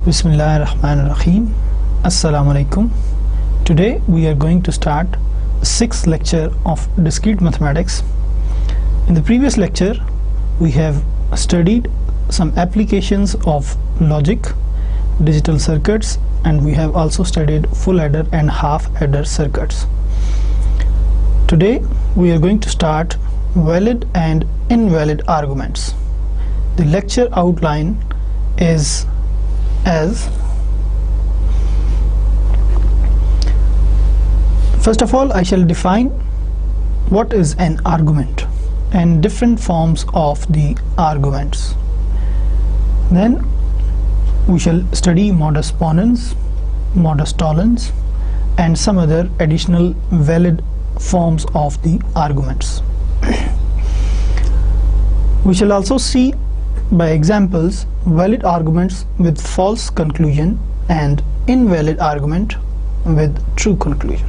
Bismillahirrahmanirrahim. Assalamu alaikum. Today we are going to start the sixth lecture of discrete mathematics. In the previous lecture we have studied some applications of logic, digital circuits, and we have also studied full adder and half adder circuits. Today we are going to start valid and invalid arguments. The lecture outline is as first of all I shall define what is an argument and different forms of the arguments. Then we shall study modus ponens, modus tollens, and some other additional valid forms of the arguments. We shall also see by examples valid arguments with false conclusion and invalid argument with true conclusion.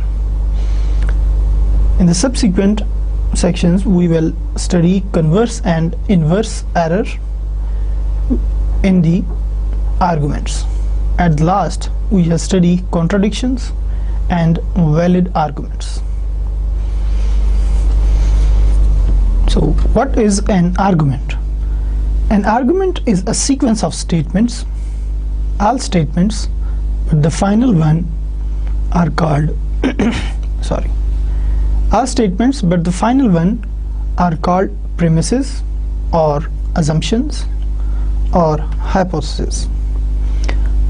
In the subsequent sections we will study converse and inverse error in the arguments. At last we shall study contradictions and valid arguments. So what is an argument? An argument is a sequence of statements, all statements, but the final one are called all statements but the final one are called premises or assumptions or hypotheses.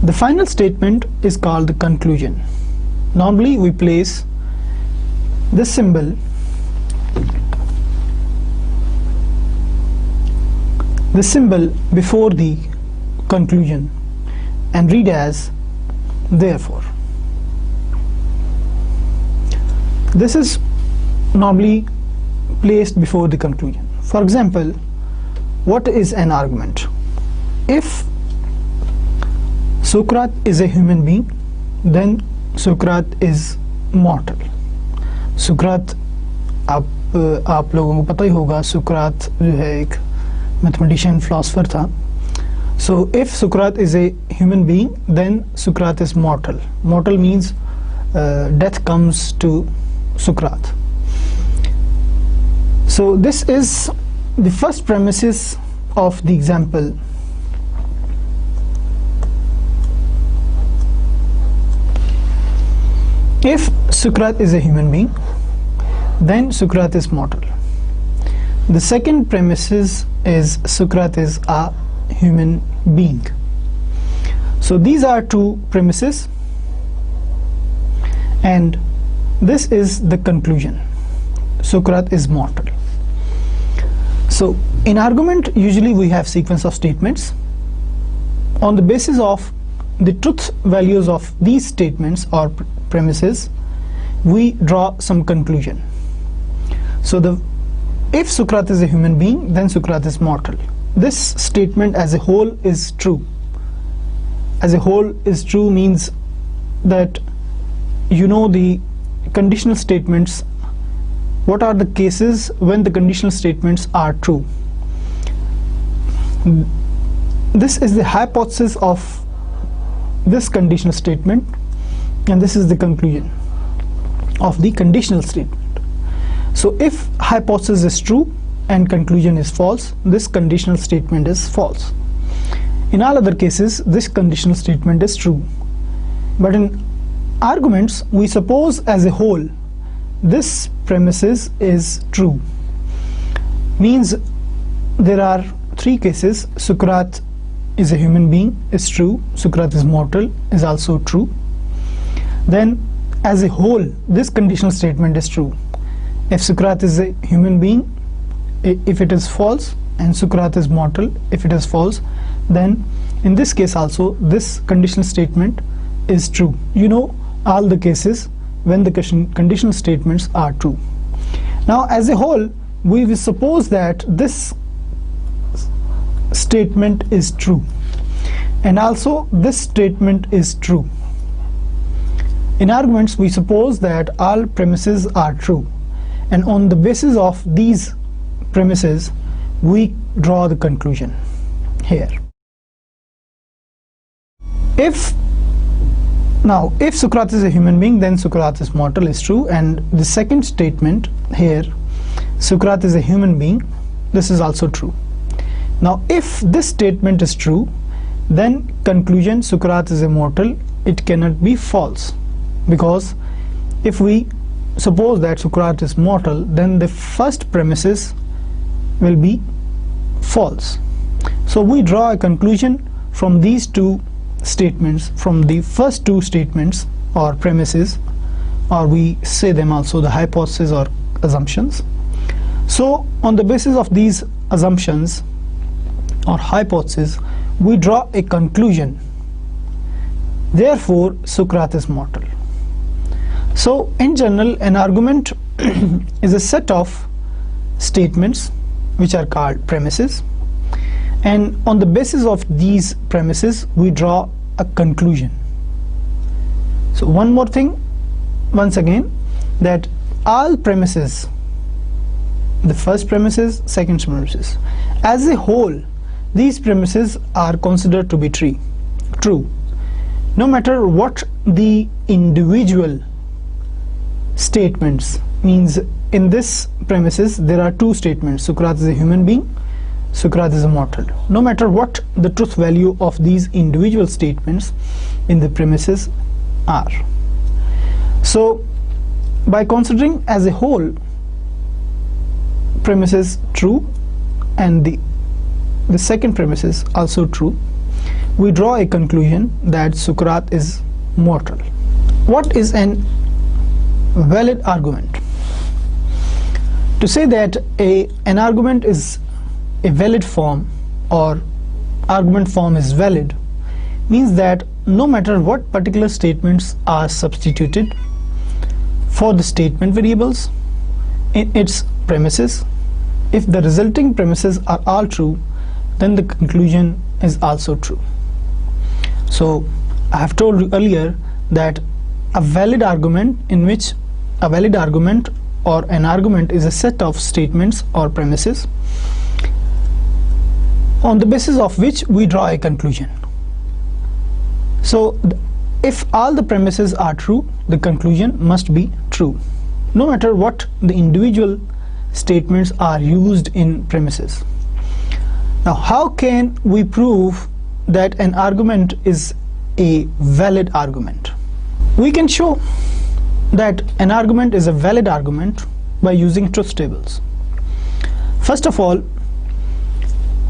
The final statement is called the conclusion. Normally we place this symbol before the conclusion and read as therefore. This is normally placed before the conclusion. For example, what is an argument? If Socrates is a human being, then Socrates is mortal. Socrates आप लोगों को पता ही होगा, Socrates जो है एक mathematician philosopher था. So if Socrates is a human being, then Socrates is mortal. Mortal means death comes to Socrates. So this is the first premises of the example. If Socrates is a human being, then Socrates is mortal. The second premises is Socrates is a human being. So these are two premises and this is the conclusion. Socrates is mortal. So in argument usually we have sequence of statements. On the basis of the truth values of these statements or premises, we draw some conclusion. So if Socrates is a human being, then Socrates is mortal. This statement as a whole is true. As a whole is true means that you know the conditional statements. What are the cases when the conditional statements are true? This is the hypothesis of this conditional statement and this is the conclusion of the conditional statement. So if hypothesis is true and conclusion is false, this conditional statement is false. In all other cases this conditional statement is true. But in arguments we suppose as a whole this premises is true. Means there are three cases. Socrates is a human being is true. Socrates is mortal is also true. Then as a whole this conditional statement is true. If Socrates is a human being, if it is false, and Socrates is mortal if it is false, then in this case also this conditional statement is true. You know all the cases when the conditional statements are true. Now as a whole we will suppose that this statement is true and also this statement is true. In arguments we suppose that all premises are true, and on the basis of these premises we draw the conclusion here. If Socrates is a human being, then Socrates is mortal is true, and the second statement here, Socrates is a human being, this is also true. Now if this statement is true, then conclusion Socrates is immortal, it cannot be false, because if we suppose that Socrates is mortal, then the first premises will be false. So we draw a conclusion from these two statements, from the first two statements or premises, or we say them also the hypotheses or assumptions. So on the basis of these assumptions or hypotheses, we draw a conclusion, therefore Socrates is mortal. So in general, an argument is a set of statements which are called premises, and on the basis of these premises we draw a conclusion. So one more thing, once again, that all premises, the first premises, second premises, as a whole, these premises are considered to be true, no matter what the individual statements means. In this premises there are two statements, Socrates is a human being, Socrates is immortal. No matter what the truth value of these individual statements in the premises are. So by considering as a whole premises true and the second premises also true, we draw a conclusion that Socrates is mortal. What is an valid argument? To say that an argument is a valid form or argument form is valid means that no matter what particular statements are substituted for the statement variables in its premises, if the resulting premises are all true, then the conclusion is also true. So I have told you earlier that a valid argument or an argument is a set of statements or premises on the basis of which we draw a conclusion. So if all the premises are true, the conclusion must be true, no matter what the individual statements are used in premises. Now how can we prove that an argument is a valid argument? We can show that an argument is a valid argument by using truth tables. First of all,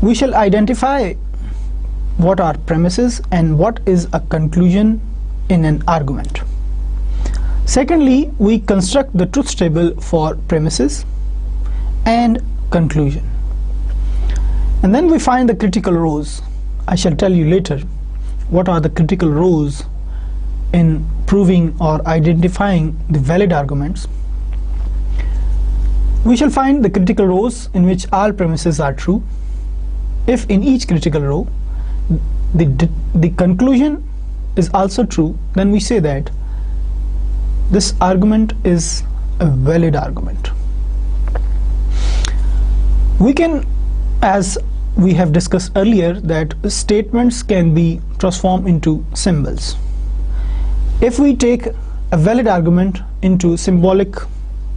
we shall identify what are premises and what is a conclusion in an argument. Secondly, we construct the truth table for premises and conclusion, and then we find the critical rows. I shall tell you later what are the critical rows in proving or identifying the valid arguments. We shall find the critical rows in which all premises are true. If in each critical row the conclusion is also true, then we say that this argument is a valid argument. We can, as we have discussed earlier, that statements can be transformed into symbols. If we take a valid argument into symbolic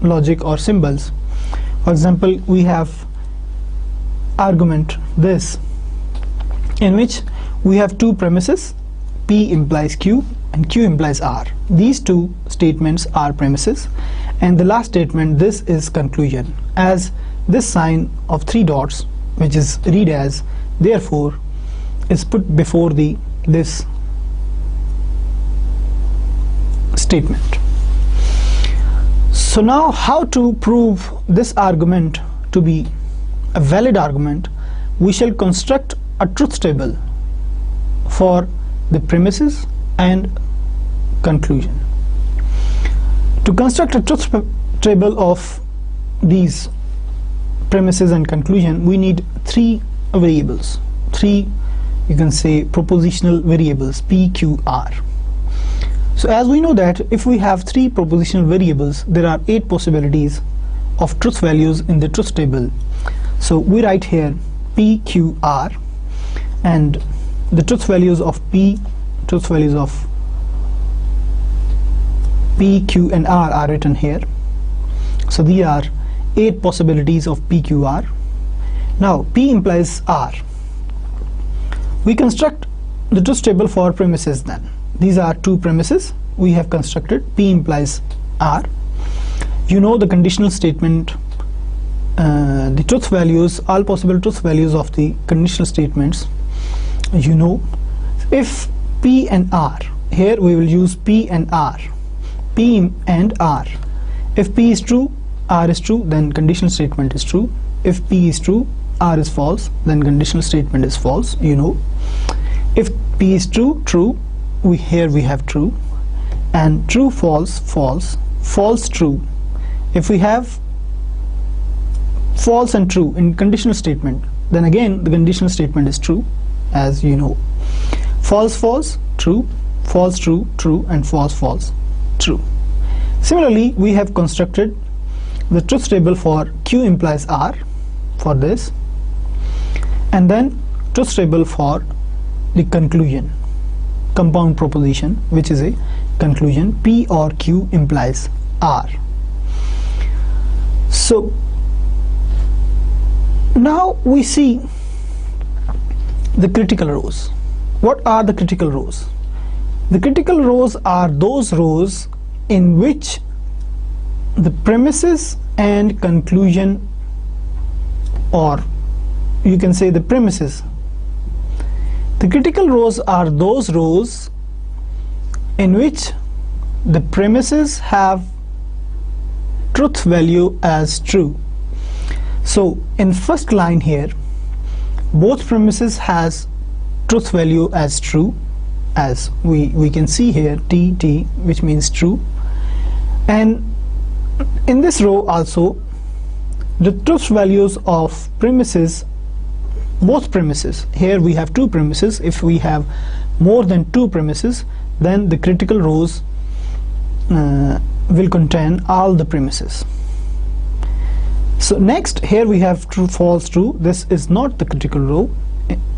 logic or symbols, for example, we have argument this, in which we have two premises, P implies Q and Q implies R. These two statements are premises, and the last statement, this is conclusion, as this sign of three dots, which is read as therefore, is put before this statement. So now how to prove this argument to be a valid argument? We shall construct a truth table for the premises and conclusion. To construct a truth table of these premises and conclusion, we need three variables, three, you can say, propositional variables, P, Q, R. So as we know that if we have three propositional variables, there are 8 possibilities of truth values in the truth table. So we write here P, Q, R, and the truth values of P, truth values of P, Q and R are written here. So these are 8 possibilities of P, Q, R. Now P implies R. We construct the truth table for premises then. These are 2 premises we have constructed. P implies R. You know the conditional statement, the truth values, all possible truth values of the conditional statements. You know, if P and R, here we will use P and R. P and R. If P is true, R is true, then conditional statement is true. If P is true, R is false, then conditional statement is false. You know, if P is true, true, here we have true, and true, false, false, false, true. If we have false and true in conditional statement, then again the conditional statement is true, as you know. False, false, true, false, true, true, and false, false, true. Similarly, we have constructed the truth table for Q implies R for this, and then truth table for the conclusion, compound proposition, which is a conclusion, P or Q implies R. So now we see the critical rows. What are the critical rows? The critical rows are those rows in which the premises and conclusion, or you can say the premises. The critical rows are those rows in which the premises have truth value as true. So in first line here, both premises has truth value as true, as we can see here, T, which means true. And in this row also, the truth values of premises, both premises, here we have 2 premises. If we have more than 2 premises, then the critical rows will contain all the premises. So next, here we have true, false, true. This is not the critical row.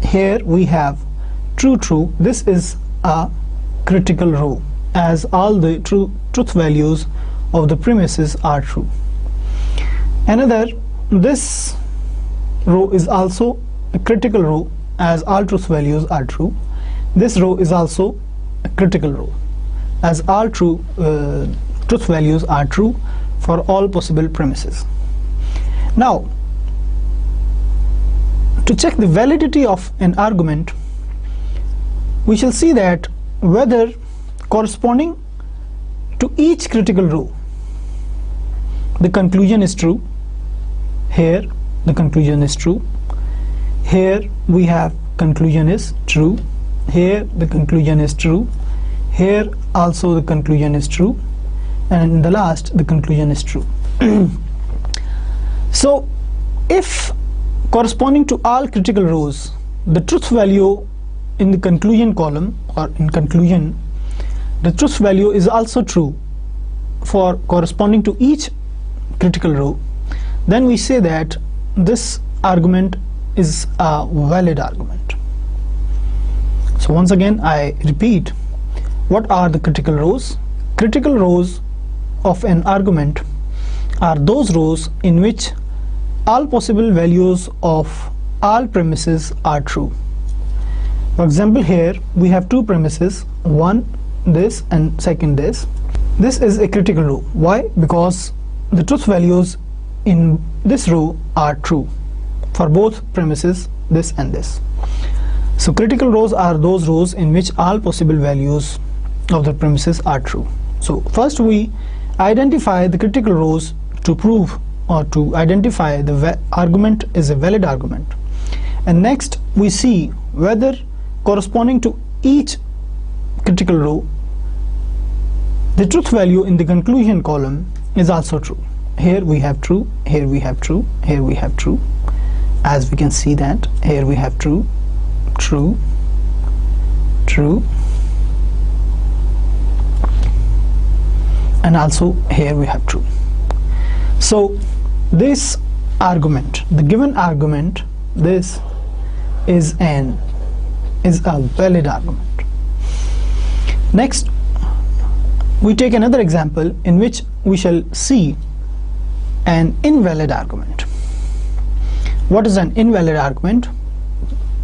Here we have true, true. This is a critical row, as all the truth values of the premises are true. Another, this row is also a critical row, as all truth values are true. This row is also a critical row, as all truth values are true for all possible premises. Now, to check the validity of an argument, we shall see that whether corresponding to each critical row the conclusion is true. Here the conclusion is true. Here we have conclusion is true. Here the conclusion is true. Here also the conclusion is true, and in the last the conclusion is true. So if corresponding to all critical rows the truth value in the conclusion column, or in conclusion the truth value is also true for corresponding to each critical row, then we say that this argument is a valid argument. So once again I repeat, what are the critical rows? Critical rows of an argument are those rows in which all possible values of all premises are true. For example, here we have 2 premises, one this and second this. This is a critical row. Why? Because the truth values in this row are true for both premises, this and this. So critical rows are those rows in which all possible values of the premises are true. So first we identify the critical rows to prove, or to identify the argument is a valid argument, and next we see whether corresponding to each critical row the truth value in the conclusion column is also true. Here we have true, here we have true, here we have true, as we can see that here we have true, true, true, and also here we have true. So this argument, the given argument, this is a valid argument. Next, we take another example in which we shall see an invalid argument. What is an invalid argument?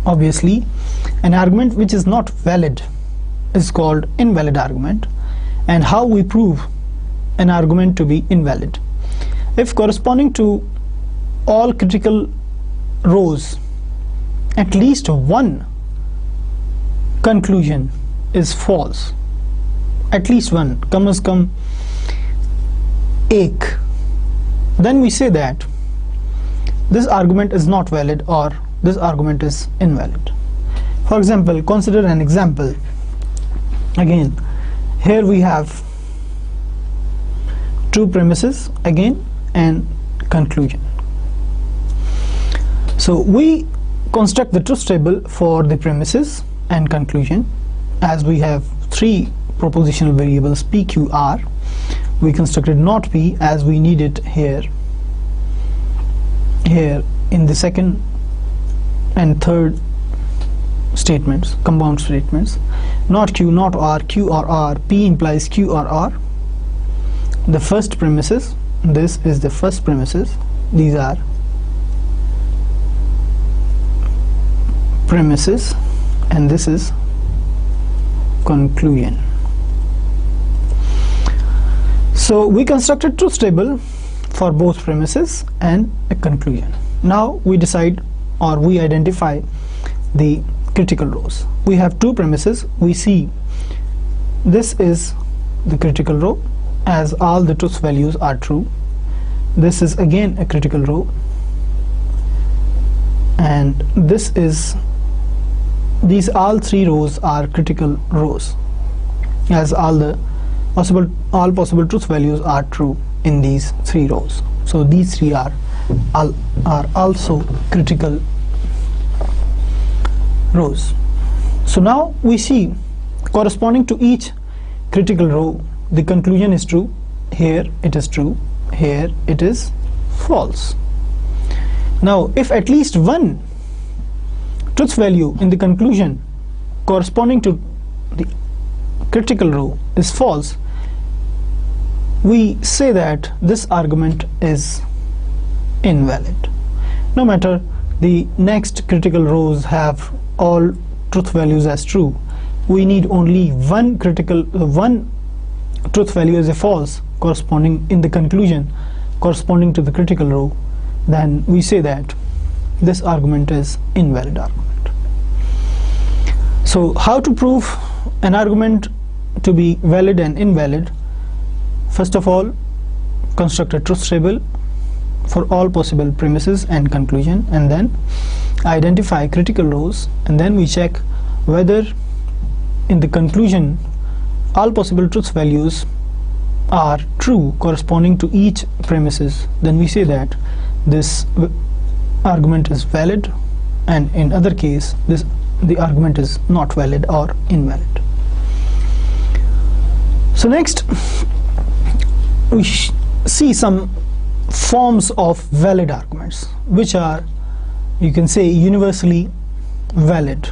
Obviously, an argument which is not valid is called invalid argument. And how we prove an argument to be invalid? If corresponding to all critical rows at least one conclusion is false, at least one, कम से कम एक, then we say that this argument is not valid or this argument is invalid. For example, consider an example. Again, here we have two premises again and conclusion. So we construct the truth table for the premises and conclusion. As we have three propositional variables p, q, r, we constructed not p as we need it here in the second and third statements, compound statements. Not q, not r, q or r, p implies q or r. The first premises, this is the first premises, these are premises, and this is conclusion. So we constructed truth table for both premises and a conclusion. Now we decide, or we identify the critical rows. We have two premises. We see this is the critical row as all the truth values are true. This is again a critical row, and this is, these all three rows are critical rows as all possible truth values are true in these three rows. So these three are also critical rows. So now we see corresponding to each critical row the conclusion is true. Here it is true, here it is false. Now if at least one truth value in the conclusion corresponding to the critical row is false, we say that this argument is invalid. No matter the next critical rows have all truth values as true, we need only one truth value as a false corresponding in the conclusion corresponding to the critical row, then we say that this argument is invalid argument. So how to prove an argument to be valid and invalid? First of all, construct a truth table for all possible premises and conclusion, and then identify critical rows, and then we check whether in the conclusion all possible truth values are true corresponding to each premises. Then we say that this argument is valid, and in other case the argument is not valid or invalid. So next we see some forms of valid arguments which are, you can say, universally valid.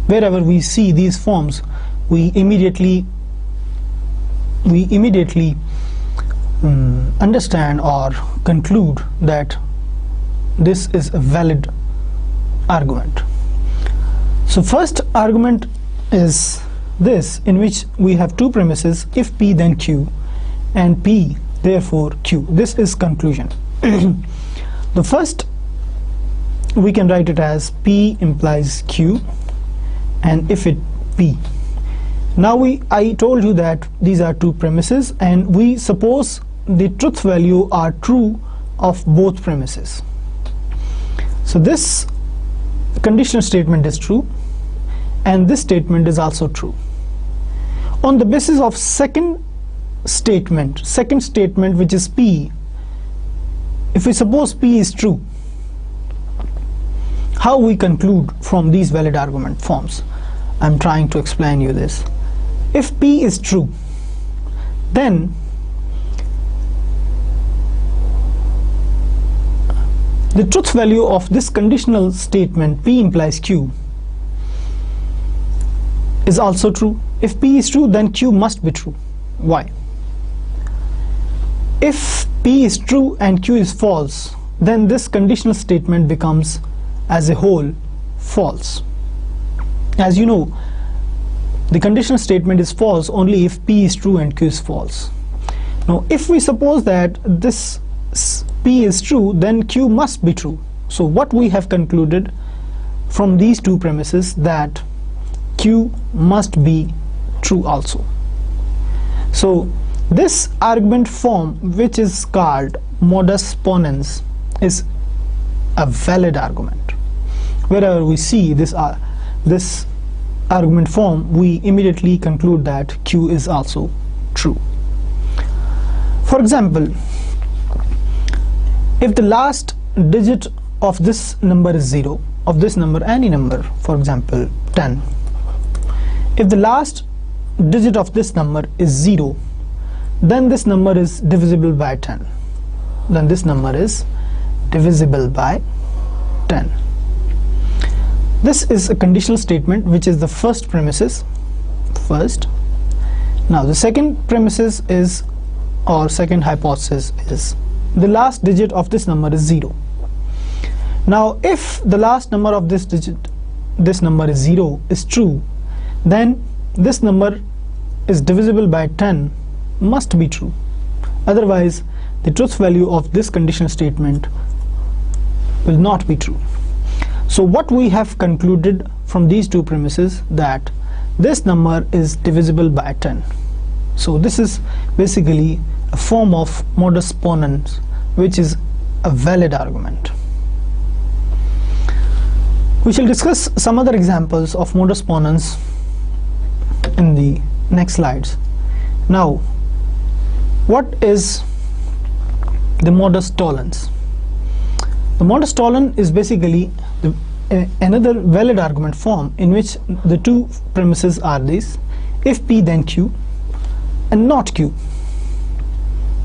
Wherever we see these forms, we immediately understand or conclude that this is a valid argument. So first argument is this, in which we have two premises: if p then q, and p therefore q. This is conclusion. The first, we can write it as p implies q, and if it p. Now I told you that these are two premises, and we suppose the truth value are true of both premises. So this conditional statement is true, and this statement is also true. On the basis of second statement which is p, if we suppose p is true, how we conclude from these valid argument forms? I'm trying to explain you this. If p is true, then the truth value of this conditional statement p implies q is also true. if P is true, then Q must be true. Why? If P is true and Q is false, then this conditional statement becomes as a whole false. As you know, the conditional statement is false only if P is true and Q is false. Now if we suppose that this P is true, then Q must be true. So what we have concluded from these two premises, that Q must be true also. So this argument form, which is called modus ponens, is a valid argument. Wherever we see this argument form, we immediately conclude that Q is also true. For example, if the last digit of this number is 0, of this number, any number, for example 10, if the last digit of this number is 0, then this number is divisible by 10. Then this number is divisible by 10. This is a conditional statement, which is the first premises. Now the second premises is, or second hypothesis is, the last digit of this number is 0. Now if the last number of this number is 0 is true, then this number is divisible by 10 must be true. Otherwise the truth value of this conditional statement will not be true. So what we have concluded from these two premises, that this number is divisible by 10. So this is basically a form of modus ponens, which is a valid argument. We shall discuss some other examples of modus ponens in the next slides. Now, what is the modus tollens? The modus tollens is basically another valid argument form in which the two premises are these: if P then Q, and not Q,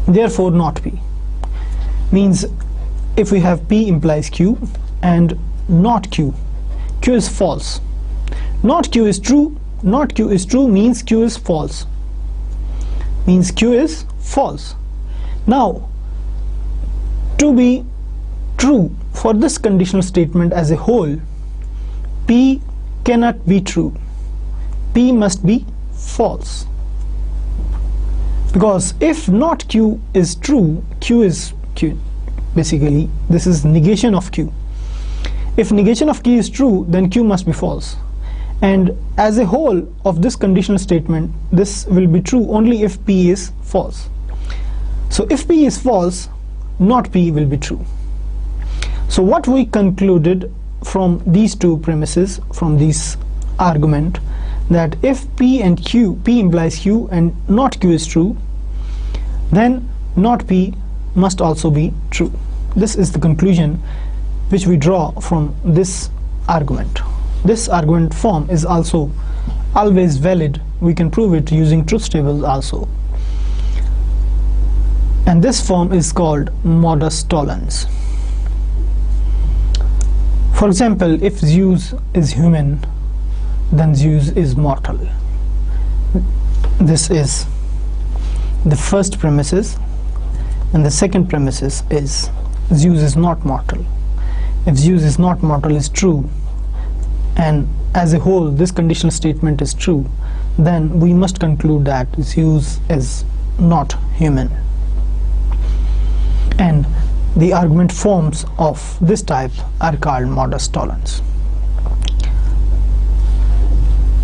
therefore not P. Means if we have P implies Q and not Q, Q is false. Not Q is true, not Q is true means Q is false. Means Q is false. Now, to be true for this conditional statement as a whole, P cannot be true. P must be false. Because if not Q is true, Q is Q. Basically, this is negation of Q. If negation of Q is true, then Q must be false. And as a whole of this conditional statement, this will be true only if P is false. So if P is false, not P will be true. So what we concluded from these two premises, from this argument, that if P and Q, P implies Q and not Q is true, then not P must also be true. This is the conclusion which we draw from this argument. This argument form is also always valid. We can prove it using truth tables also. And this form is called modus tollens. For example, if Zeus is human, then Zeus is mortal. This is the first premises, and the second premises is Zeus is not mortal. If Zeus is not mortal is true, and as a whole this conditional statement is true, then we must conclude that Zeus is not human. And the argument forms of this type are called modus tollens.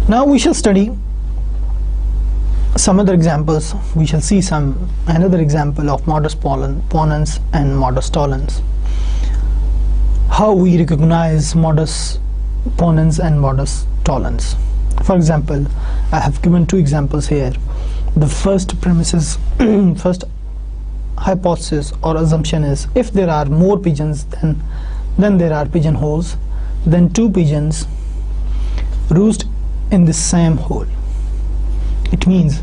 Now we shall study some other examples. We shall see another example of modus ponens and modus tollens. How we recognize modus ponens and modus tollens. For example, I have given two examples here. The first premises, first hypothesis or assumption is, if there are more pigeons than there are pigeonholes, then two pigeons roost in the same hole. It means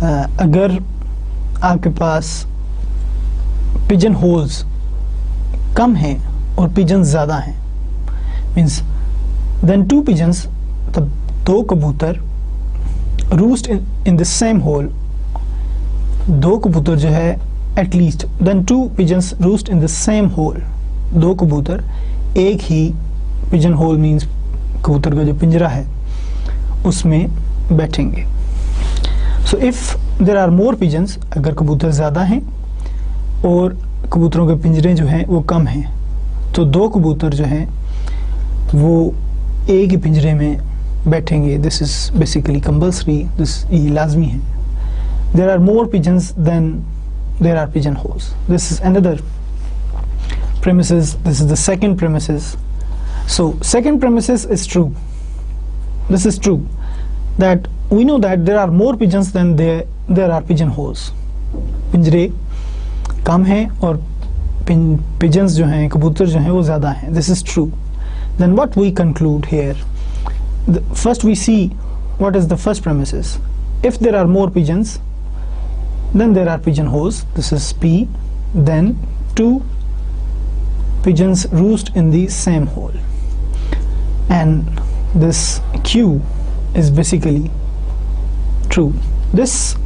अगर आपके पास pigeon holes कम हैं और pigeon ज़्यादा हैं, means then to pigeons, तब दो कबूतर roost in the same hole, दो कबूतर जो है at least, then two pigeons roost in the same hole, दो कबूतर एक ही pigeon hole means कबूतर का जो पिंजरा है उसमें बैठेंगे. So if there are more pigeons, अगर कबूतर ज़्यादा हैं और कबूतरों के पिंजरे जो हैं वो कम हैं, तो दो कबूतर जो हैं वो एक ही पिंजरे में बैठेंगे. This is basically compulsory, this ये लाजमी है. There are more pigeons than there are pigeon holes. This is another premises. This is the second premises. So second premises is true. This is true that we know that there are more pigeons than there are pigeon holes. पिंजरे कम हैं और pigeons जो हैं, कबूतर जो हैं वो ज़्यादा हैं. This is true. Then what we conclude here, first we see what is the first premises. If there are more pigeons, then there are pigeon holes. This is P. Then two pigeons roost in the same hole, and this Q is basically true. This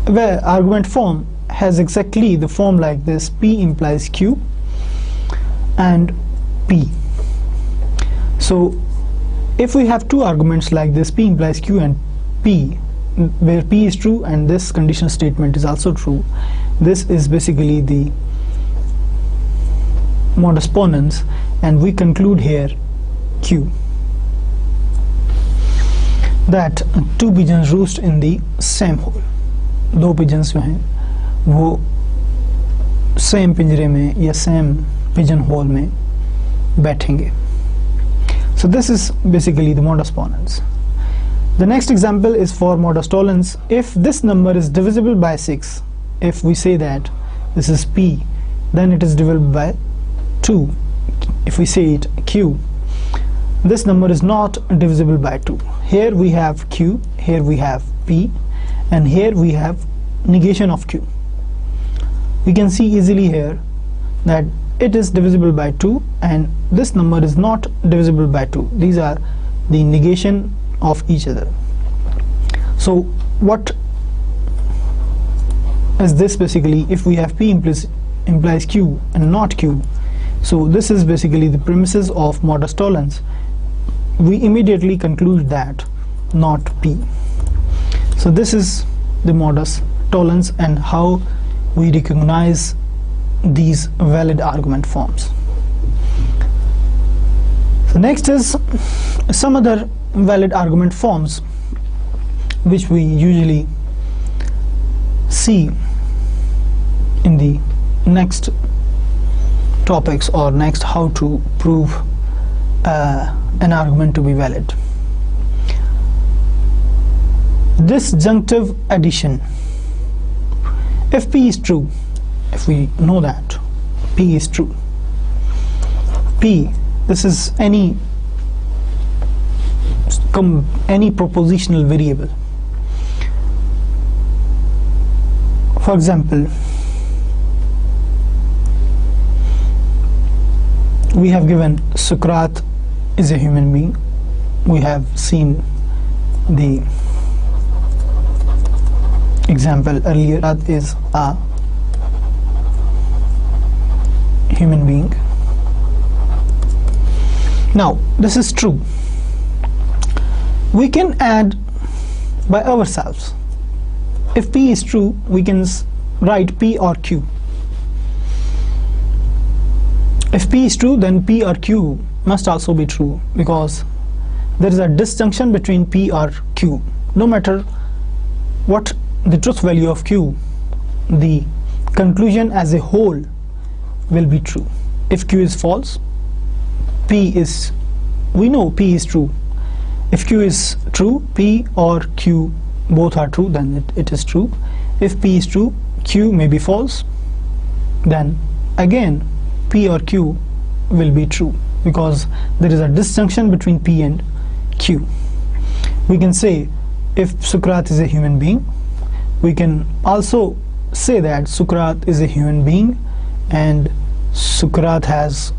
argument form has exactly the form like this: P implies Q and P. So if we have two arguments like this, P implies Q and P, where P is true and this conditional statement is also true, this is basically the modus ponens, and we conclude here Q, that two pigeons roost in the same hole. दो pigeons जो हैं वो same पिंजरे में या same pigeon hole में बैठेंगे. So this is basically the modus ponens. The next example is for modus tollens. If this number is divisible by 6, if we say that this is P, then it is divisible by 2. If we say it Q, this number is not divisible by 2. Here we have Q, here we have P, and here we have negation of Q. We can see easily here that it is divisible by 2 and this number is not divisible by 2. These are the negation of each other. So what is this basically? If we have P implies Q and not Q, so this is basically the premises of modus tollens. We immediately conclude that not P. So this is the modus tollens and how we recognize these valid argument forms. So next is some other valid argument forms which we usually see in the next topics or next how to prove an argument to be valid. Disjunctive addition. If P is true, if we know that P is true, P, this is any propositional variable. For example, we have given Socrates is a human being. We have seen the example earlier. That is a human being. Now this is true. We can add by ourselves. If P is true, we can write P or Q. If P is true, then P or Q must also be true, because there is a disjunction between P or Q. No matter what the truth value of Q, the conclusion as a whole will be true. If Q is false, we know P is true. If Q is true, P or Q both are true, then it is true. If P is true, Q may be false, then again P or Q will be true, because there is a disjunction between P and Q. We can say if Socrates is a human being, we can also say that Socrates is a human being and Socrates has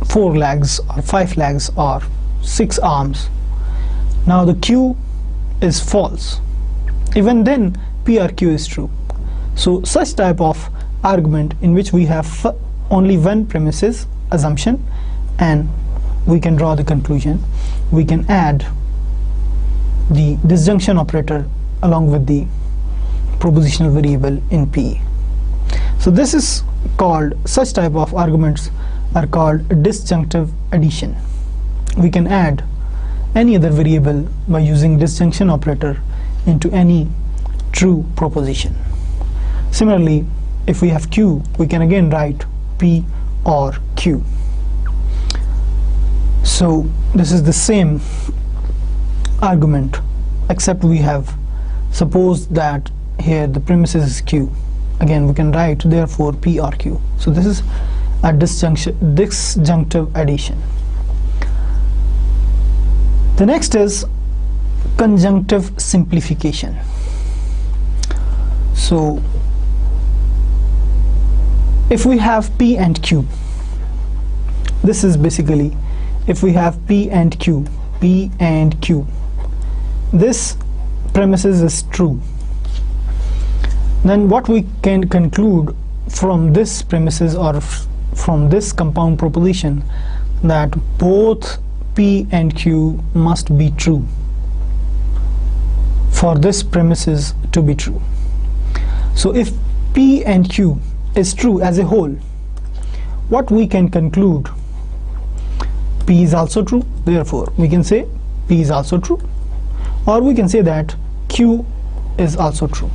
4 legs or 5 legs or 6 arms. Now the Q is false. even then P or Q is true. So such type of argument in which we have only one premises assumption and we can draw the conclusion, we can add the disjunction operator along with the propositional variable in P. So this is called, such type of arguments are called disjunctive addition. We can add any other variable by using disjunction operator into any true proposition. Similarly, if we have Q, we can again write P or Q. So this is the same argument, except we have supposed that here the premises is Q. Again we can write therefore P or Q. So this is a disjunctive addition. The next is conjunctive simplification. So if we have P and Q, this is basically, if we have P and Q, this premises is true, then what we can conclude from this premises or from this compound proposition, that both P and Q must be true for this premises to be true. So if P and Q is true as a whole, what we can conclude, P is also true, therefore we can say P is also true, or we can say that Q is also true.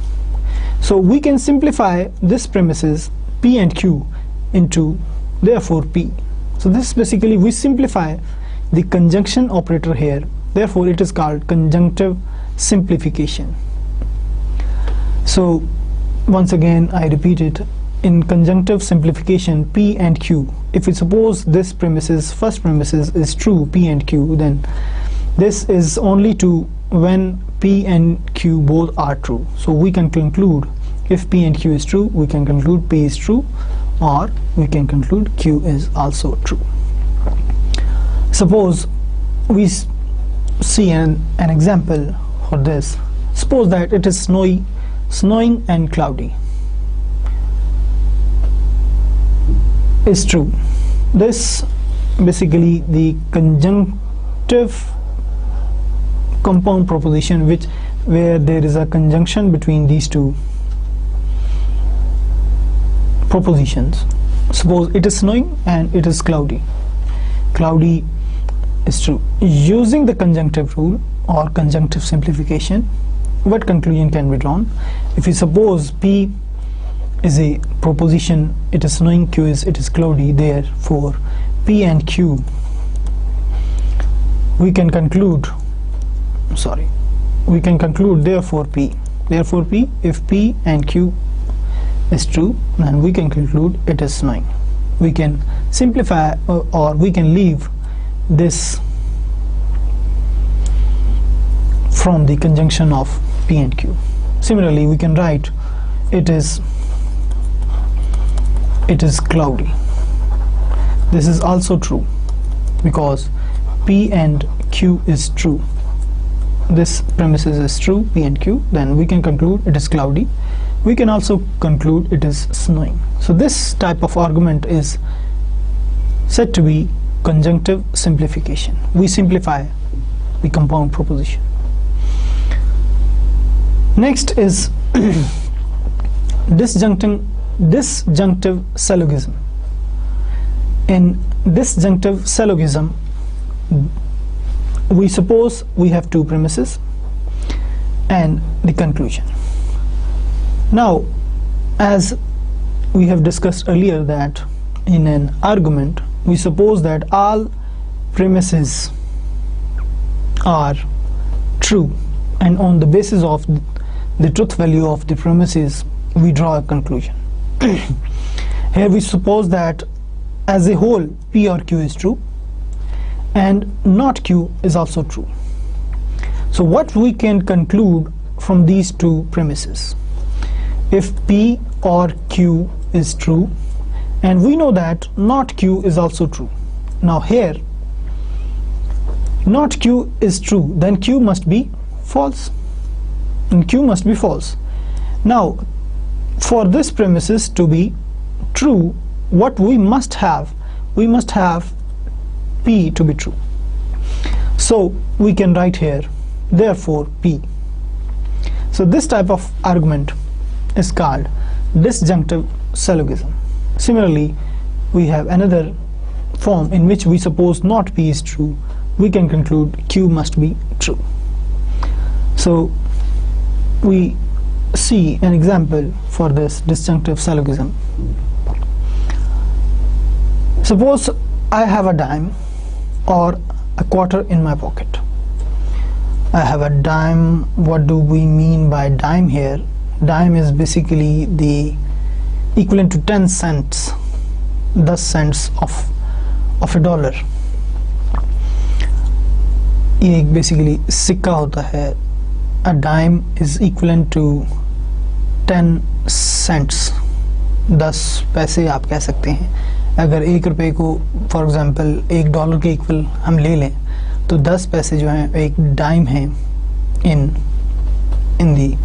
So we can simplify this premises P and Q into therefore P. So this basically, we simplify the conjunction operator here, therefore it is called conjunctive simplification. So once again I repeat it, in conjunctive simplification P and Q, if we suppose this premises, first premises is true, P and Q, then this is only true when P and Q both are true. So we can conclude, if P and Q is true, we can conclude P is true, or we can conclude Q is also true. Suppose we see an example for this. Suppose that it is snowing and cloudy. Is true. This basically the conjunctive compound proposition where there is a conjunction between these two propositions. Suppose it is snowing and it is cloudy. Cloudy is true. Using the conjunctive rule or conjunctive simplification, what conclusion can be drawn? If we suppose P is a proposition, it is snowing, Q is it is cloudy, therefore P and Q, we can conclude therefore P, if P and Q is true, then we can conclude it is snowing. We can simplify or we can leave this from the conjunction of P and Q. Similarly, we can write it is cloudy. This is also true because P and Q is true. This premises is true, P and Q, then we can conclude it is cloudy. We can also conclude it is snowing. So this type of argument is said to be conjunctive simplification. We simplify the compound proposition. Next is disjunctive syllogism. In disjunctive syllogism, we suppose we have two premises and the conclusion. Now, as we have discussed earlier, that in an argument we suppose that all premises are true, and on the basis of the truth value of the premises we draw a conclusion. Here we suppose that as a whole P or Q is true and not Q is also true. So what we can conclude from these two premises, if P or Q is true and we know that not Q is also true. Now here not Q is true, then Q must be false. and q must be false. Now for this premises to be true, what we must have p to be true. So we can write here therefore p. So this type of argument is called disjunctive syllogism. Similarly, we have another form in which we suppose not p is true, we can conclude q must be true. So we see an example for this disjunctive syllogism. Suppose I have a dime or a quarter in my pocket. I have a dime. What do we mean by dime here? Dime is basically the equivalent to 10 cents, 10 cents of a dollar. ये एक basically सिक्का होता है. A dime is equivalent to 10 cents, 10 पैसे आप कह सकते हैं. अगर 1 रुपए को फॉर एग्जांपल $1 के इक्वल हम ले लें तो 10 पैसे जो हैं एक डाइम है इन दी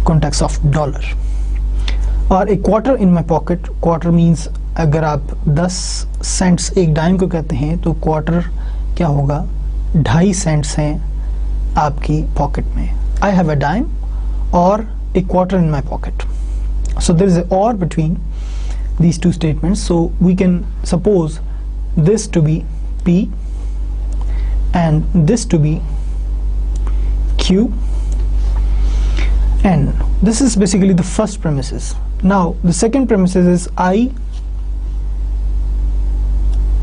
कॉन्टेक्स्ट ऑफ डॉलर. और एक quarter in my pocket, quarter means अगर आप 10 सेंट्स एक डाइम को कहते हैं तो क्वार्टर क्या होगा, 2.5 सेंट्स हैं आपकी पॉकेट में. आई हैव अ डाइम और a quarter in my pocket. So there is a or between these two statements. So we can suppose this to be P and this to be Q, and this is basically the first premises. Now the second premises is I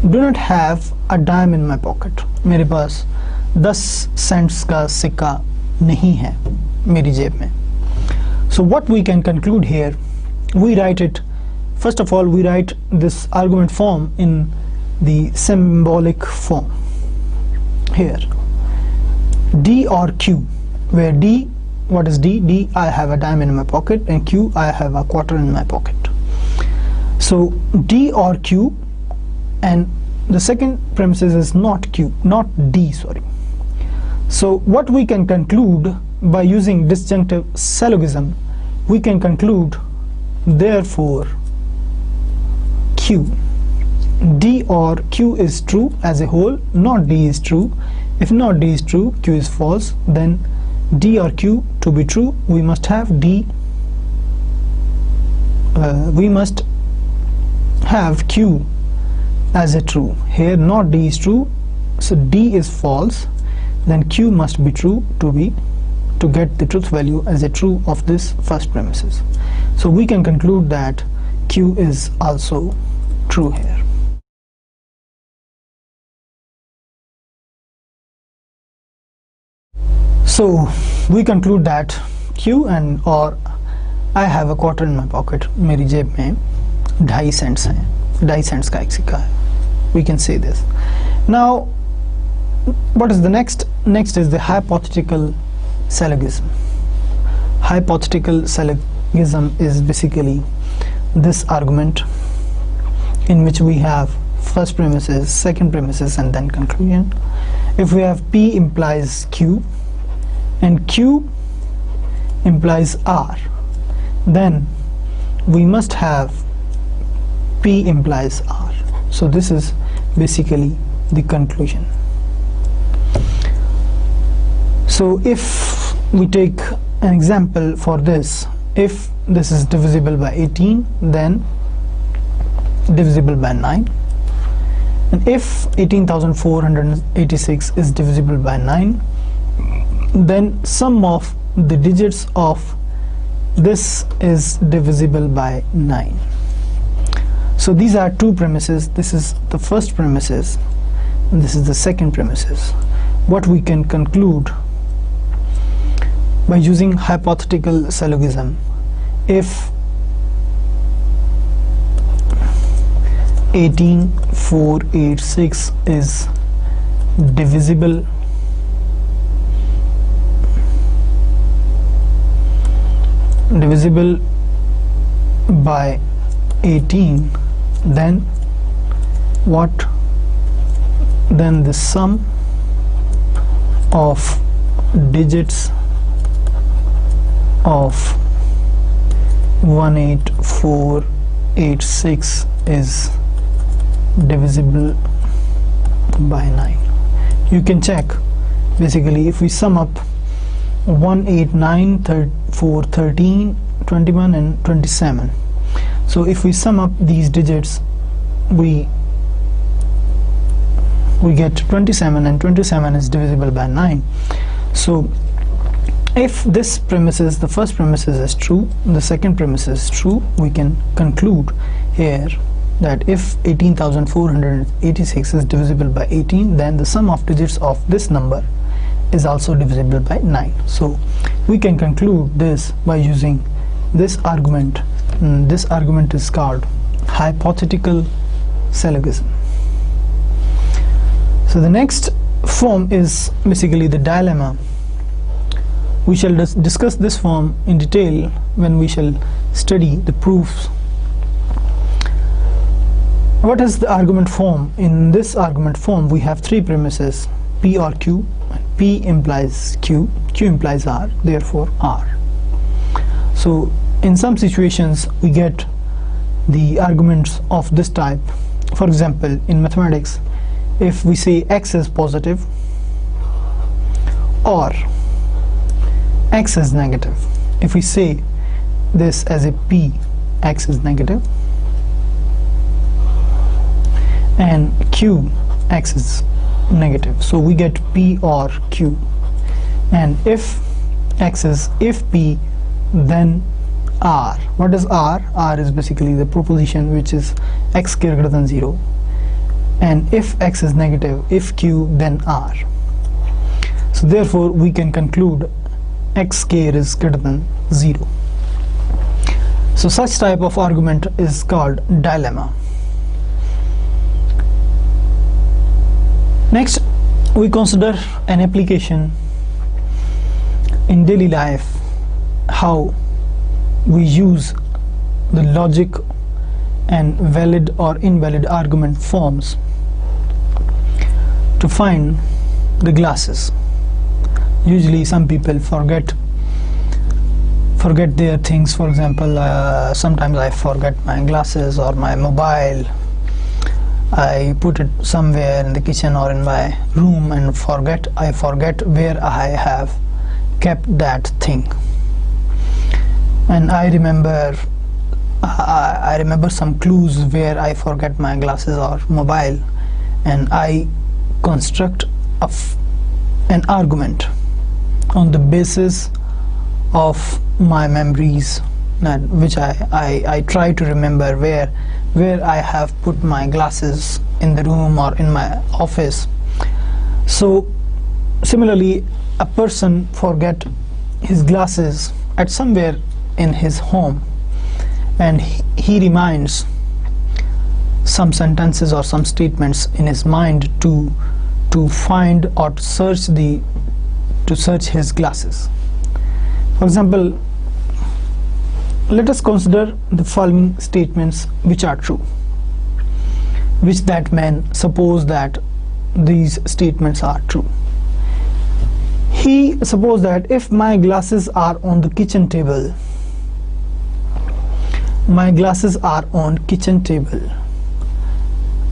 do not have a dime in my pocket. मेरे पास 10 cents का सिक्का नहीं है मेरी जेब में. So what we can conclude here, we write it, first of all we write this argument form in the symbolic form here, D or Q, where D, what is D? D, I have a dime in my pocket, and Q, I have a quarter in my pocket. So D or Q, and the second premises is not Q, not D, sorry. So what we can conclude by using disjunctive syllogism, we can conclude therefore Q, D or Q is true as a whole, not D is true. If not D is true, Q is false. Then D or Q to be true, we must have D, we must have Q as a true. Here not D is true, so D is false, then Q must be true to get the truth value as a true of this first premises. So we can conclude that Q is also true here. So we conclude that Q and or I have a quarter in my pocket, मेरी जेब में 2.5 cents हैं, 2.5 cents का एक सिक्का है. We can say this. Now what is the next? Next is the hypothetical syllogism. Hypothetical syllogism is basically this argument in which we have first premises, second premises, and then conclusion. If we have P implies Q and Q implies R, then we must have P implies R. So this is basically the conclusion. So if we take an example for this, if this is divisible by 18, then divisible by 9, and if 18,486 is divisible by 9, then sum of the digits of this is divisible by 9. So these are two premises. This is the first premises and this is the second premises. What we can conclude by using hypothetical syllogism, if 18,486 is divisible by 18, then what? Then the sum of digits of 18486 is divisible by 9. You can check basically if we sum up 1, 8, 9, 4, 13, 21 and 27. So if we sum up these digits, we get 27, and 27 is divisible by 9. So if this premises, the first premises is true, the second premise is true, we can conclude here that if 18,486 is divisible by 18, then the sum of digits of this number is also divisible by 9. So we can conclude this by using this argument. This argument is called hypothetical syllogism. So the next form is basically the dilemma. We shall discuss this form in detail when we shall study the proofs. What is the argument form? In this argument form we have three premises, P or Q. P implies Q, Q implies R, therefore R. So in some situations we get the arguments of this type. For example, in mathematics, if we say x is positive or x is negative, if we say this as a P, x is negative, and Q, x is negative, so we get P or Q. And if P, then R. What is R? R is basically the proposition which is x greater than 0. And if x is negative, if Q, then R. So therefore we can conclude x square is greater than 0. So such type of argument is called dilemma. Next we consider an application in daily life, how we use the logic and valid or invalid argument forms to find the glasses. Usually some people forget their things. For example, sometimes I forget my glasses or my mobile. I put it somewhere in the kitchen or in my room and I forget where I have kept that thing. And I remember some clues where I forget my glasses or mobile, and I construct an argument on the basis of my memories, which I try to remember where I have put my glasses in the room or in my office. So similarly, a person forget his glasses at somewhere in his home, and he reminds some sentences or some statements in his mind to find or to search his glasses. For example, let us consider the following statements which are true, which that man suppose that these statements are true. He supposed that if my glasses are on the kitchen table, my glasses are on kitchen table,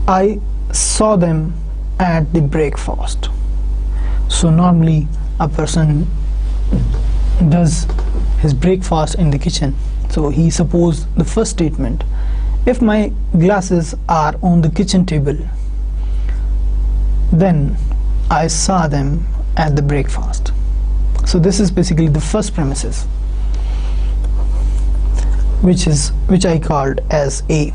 I saw them at the breakfast. So normally a person does his breakfast in the kitchen. So he supposed the first statement, if my glasses are on the kitchen table, then I saw them at the breakfast. So this is basically the first premises, which I called as A.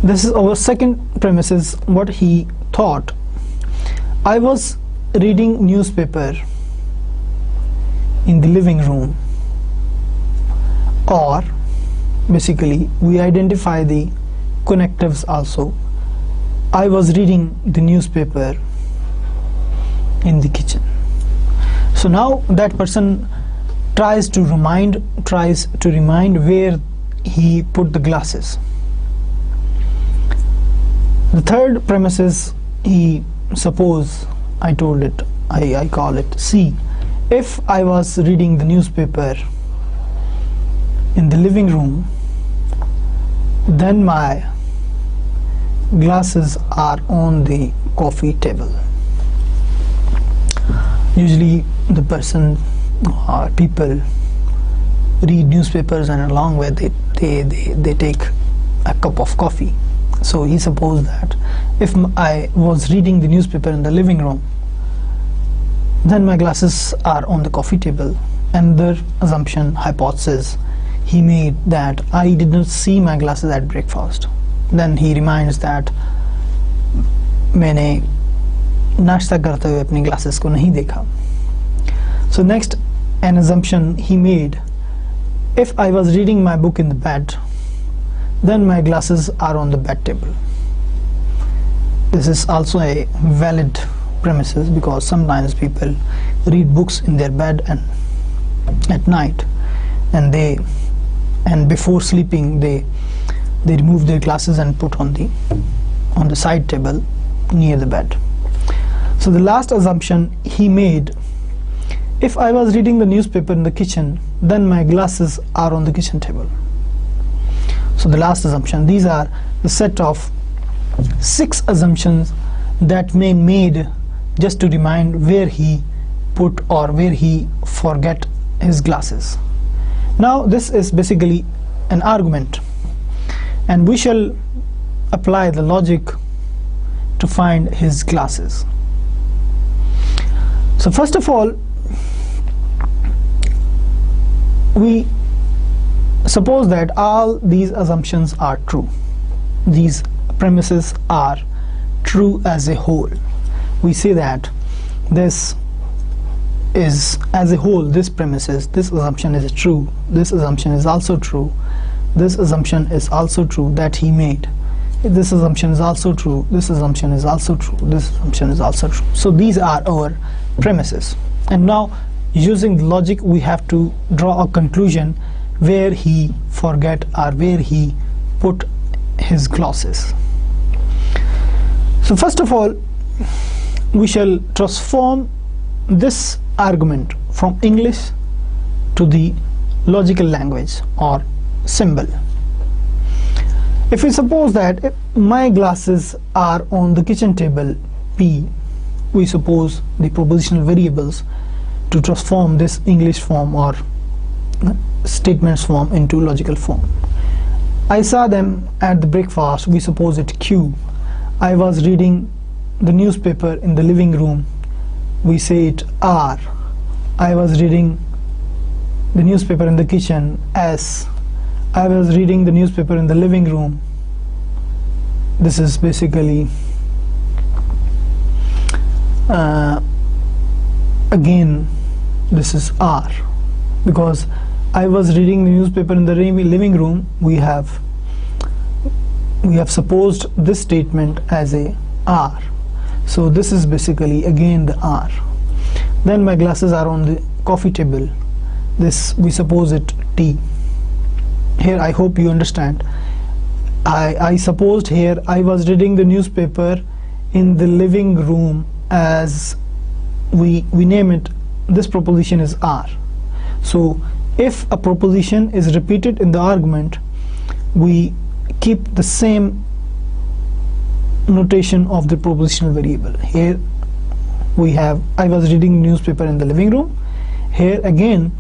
This is our second premises, what he thought. I was reading newspaper in the living room, or basically we identify the connectives also. I was reading the newspaper in the kitchen. So now that person tries to remind where he put the glasses. The third premise is, he suppose I call it C, if I was reading the newspaper in the living room, then my glasses are on the coffee table. Usually the person or people read newspapers, and along with it they take a cup of coffee. So he supposed that if I was reading the newspaper in the living room, then my glasses are on the coffee table. Another assumption, hypothesis he made, that I did not see my glasses at breakfast. Then he reminds that मैंने नाश्ता करते हुए अपनी glasses को नहीं देखा. So next, an assumption he made, if I was reading my book in the bed, then my glasses are on the bed table. This is also a valid premises, because sometimes people read books in their bed and at night, and before sleeping they remove their glasses and put on the side table near the bed. So the last assumption he made, if I was reading the newspaper in the kitchen, then my glasses are on the kitchen table. So the last assumption, these are the set of 6 assumptions that may made just to remind where he put or where he forget his glasses. Now this is basically an argument, and we shall apply the logic to find his glasses. So first of all, we suppose that all these assumptions are true. These premises are true as a whole. We say that this is as a whole, this premises, this assumption is true, this assumption is also true, this assumption is also true that he made, this assumption is also true, this assumption is also true, this assumption is also true. So these are our premises, and now using the logic we have to draw a conclusion where he forget or where he put his glasses. So first of all, we shall transform this argument from English to the logical language or symbol. If we suppose that my glasses are on the kitchen table P, we suppose the propositional variables to transform this English form or statements form into logical form. I saw them at the breakfast, we suppose it Q. I was reading the newspaper in the living room, we say it R. I was reading the newspaper in the kitchen S. I was reading the newspaper in the living room. This is basically again this is R, because I was reading the newspaper in the living room. We have supposed this statement as a R, so this is basically again the R. Then my glasses are on the coffee table, this we suppose it T. Here I hope you understand, I supposed here I was reading the newspaper in the living room, as we name it, this proposition is R. So if a proposition is repeated in the argument, we keep the same notation of the propositional variable. Here we have I was reading newspaper in the living room. Here again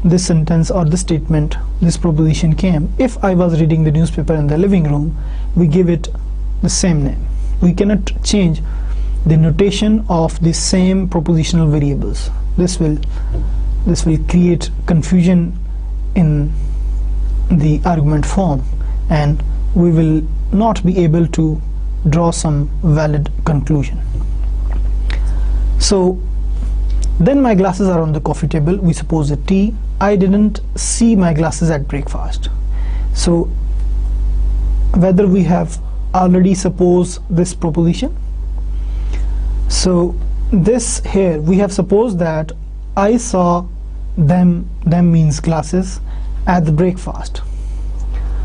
this sentence or the statement, this proposition came, if I was reading the newspaper in the living room, we give it the same name. We cannot change the notation of the same propositional variables. This will create confusion in the argument form, and we will not be able to draw some valid conclusion. So then my glasses are on the coffee table, we suppose a T. I didn't see my glasses at breakfast. So whether we have already supposed this proposition, so this here we have supposed that I saw them means glasses at the breakfast.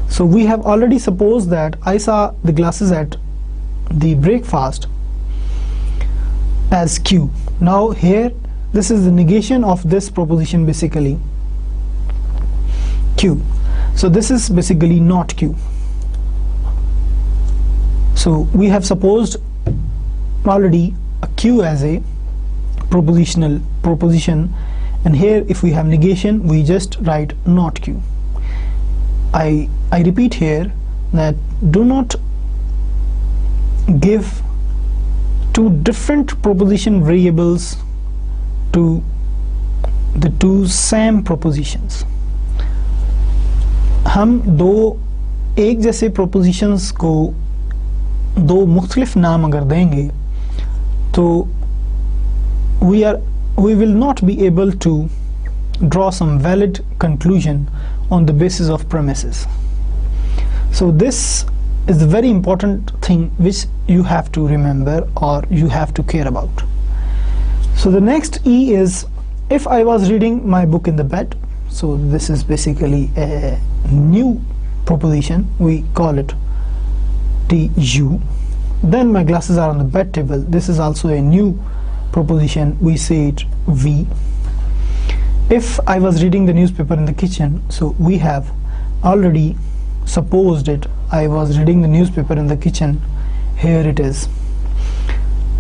So we have already supposed that I saw the glasses at the breakfast as Q. Now here this is the negation of this proposition, basically Q. So this is basically not Q. So we have supposed already a Q as a propositional proposition, and here if we have negation we just write not Q. I repeat here that do not give two different proposition variables to the two same propositions. हम दो एक जैसे propositions को दो मुख्तलिफ नाम अगर देंगे तो we will not be able to draw some valid conclusion on the basis of premises. So this is the very important thing which you have to remember or you have to care about. So the next E is, if I was reading my book in the bed. So this is basically a new proposition, we call it TU. Then my glasses are on the bed table. This is also a new proposition, we say it V. If I was reading the newspaper in the kitchen, so we have already supposed it, I was reading the newspaper in the kitchen. Here it is.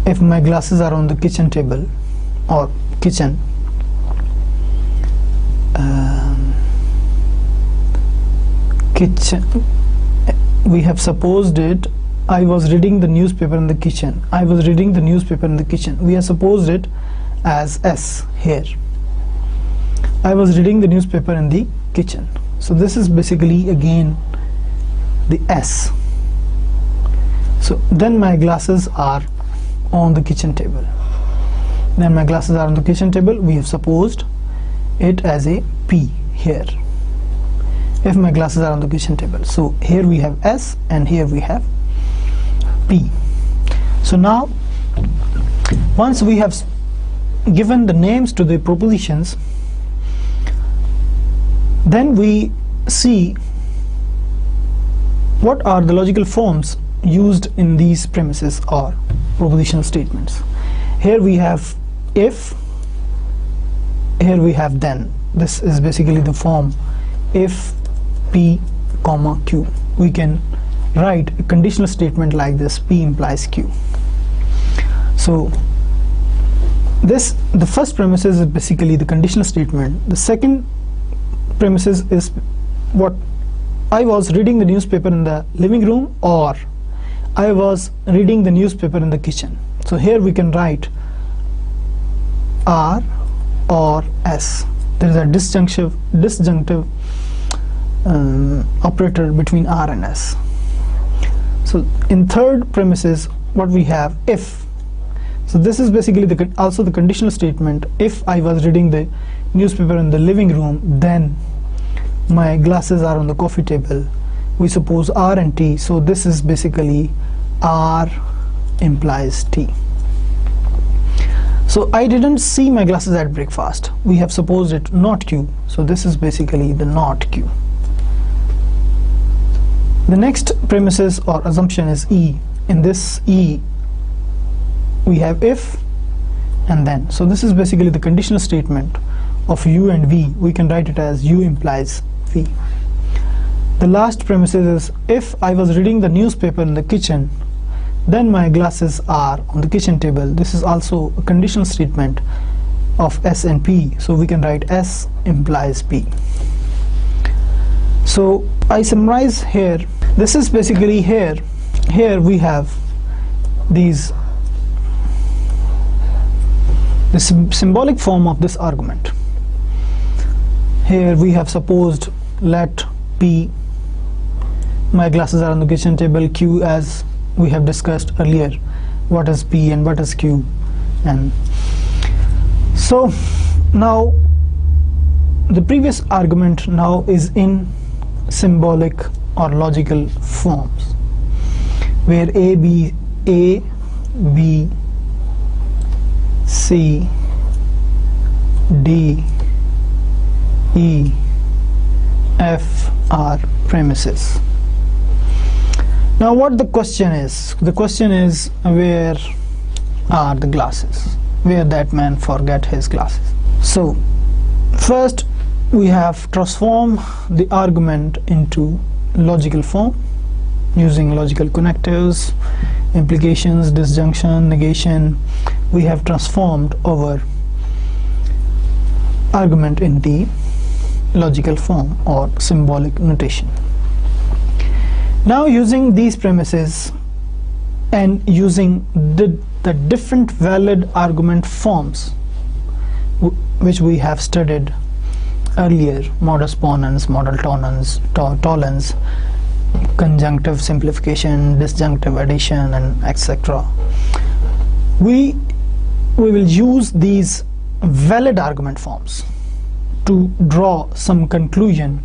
If my glasses are on the kitchen table or kitchen, we have supposed it, I was reading the newspaper in the kitchen. I was reading the newspaper in the kitchen. We have supposed it as S here. I was reading the newspaper in the kitchen. So this is basically again the S. So then my glasses are on the kitchen table. Then my glasses are on the kitchen table. We have supposed it as a P here. If my glasses are on the kitchen table. So here we have S and here we have P. So now once we have given the names to the propositions, then we see what are the logical forms used in these premises or propositional statements. Here we have if, here we have then. This is basically the form if P comma Q. We can write a conditional statement like this, P implies Q. So this, the first premises is basically the conditional statement. The second premises is what I was reading the newspaper in the living room or I was reading the newspaper in the kitchen. So here we can write R or S. There is a disjunctive operator between R and S. So in third premises what we have if. So this is basically also the conditional statement. If I was reading the newspaper in the living room, then my glasses are on the coffee table. We suppose R and T. So this is basically R implies T. So I didn't see my glasses at breakfast. We have supposed it not Q. So this is basically the not Q. The next premises or assumption is E. In this E we have if and then. So this is basically the conditional statement of U and V. We can write it as U implies V. The last premises is if I was reading the newspaper in the kitchen, then my glasses are on the kitchen table. This is also a conditional statement of S and P. So we can write S implies P. So I summarize here. This is basically here we have these, the symbolic form of this argument. Here we have supposed let P, my glasses are on the kitchen table, Q as we have discussed earlier, what is P and what is Q. And so now the previous argument now is in symbolic or logical forms, where A, B, C, D, E, F are premises. Now what the question is? The question is, where are the glasses? where that man forget his glasses. So first we have transformed the argument into logical form using logical connectives, implications, disjunction, negation. We have transformed our argument in the logical form or symbolic notation. Now using these premises and using the different valid argument forms which we have studied earlier, modus ponens, modal tollens, conjunctive simplification, disjunctive addition, and etc. We will use these valid argument forms to draw some conclusion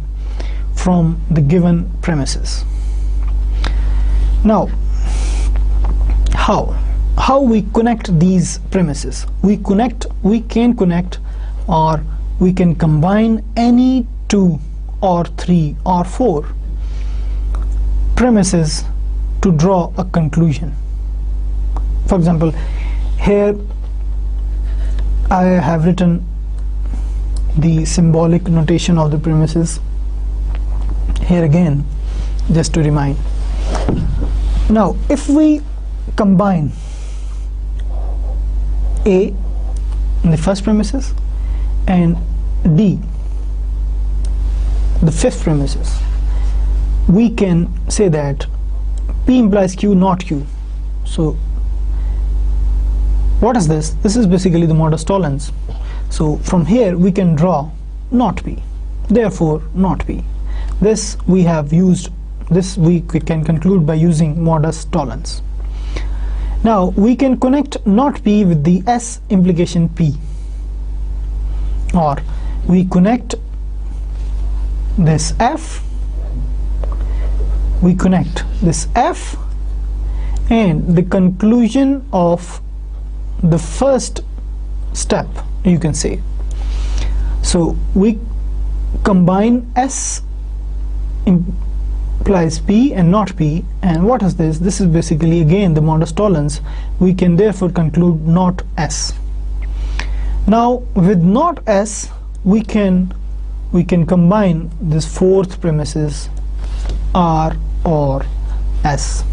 from the given premises. Now, how we connect these premises? We can connect, or we can combine any 2 or 3 or 4 premises to draw a conclusion. For example, here I have written the symbolic notation of the premises here again, just to remind. Now if we combine A in the first premises and D, the fifth premises, we can say that P implies Q, not Q. So what is this? This is basically the modus tollens. So from here we can draw not P, therefore not P. This we have used, this we can conclude by using modus tollens. Now we can connect not P with the S implication P, or we connect this F, we connect this F and the conclusion of the first step, you can say. So we combine S implies P and not P, and what is this? This is basically again the modus tollens. We can therefore conclude not S. Now with not S we can combine this fourth premises R or S.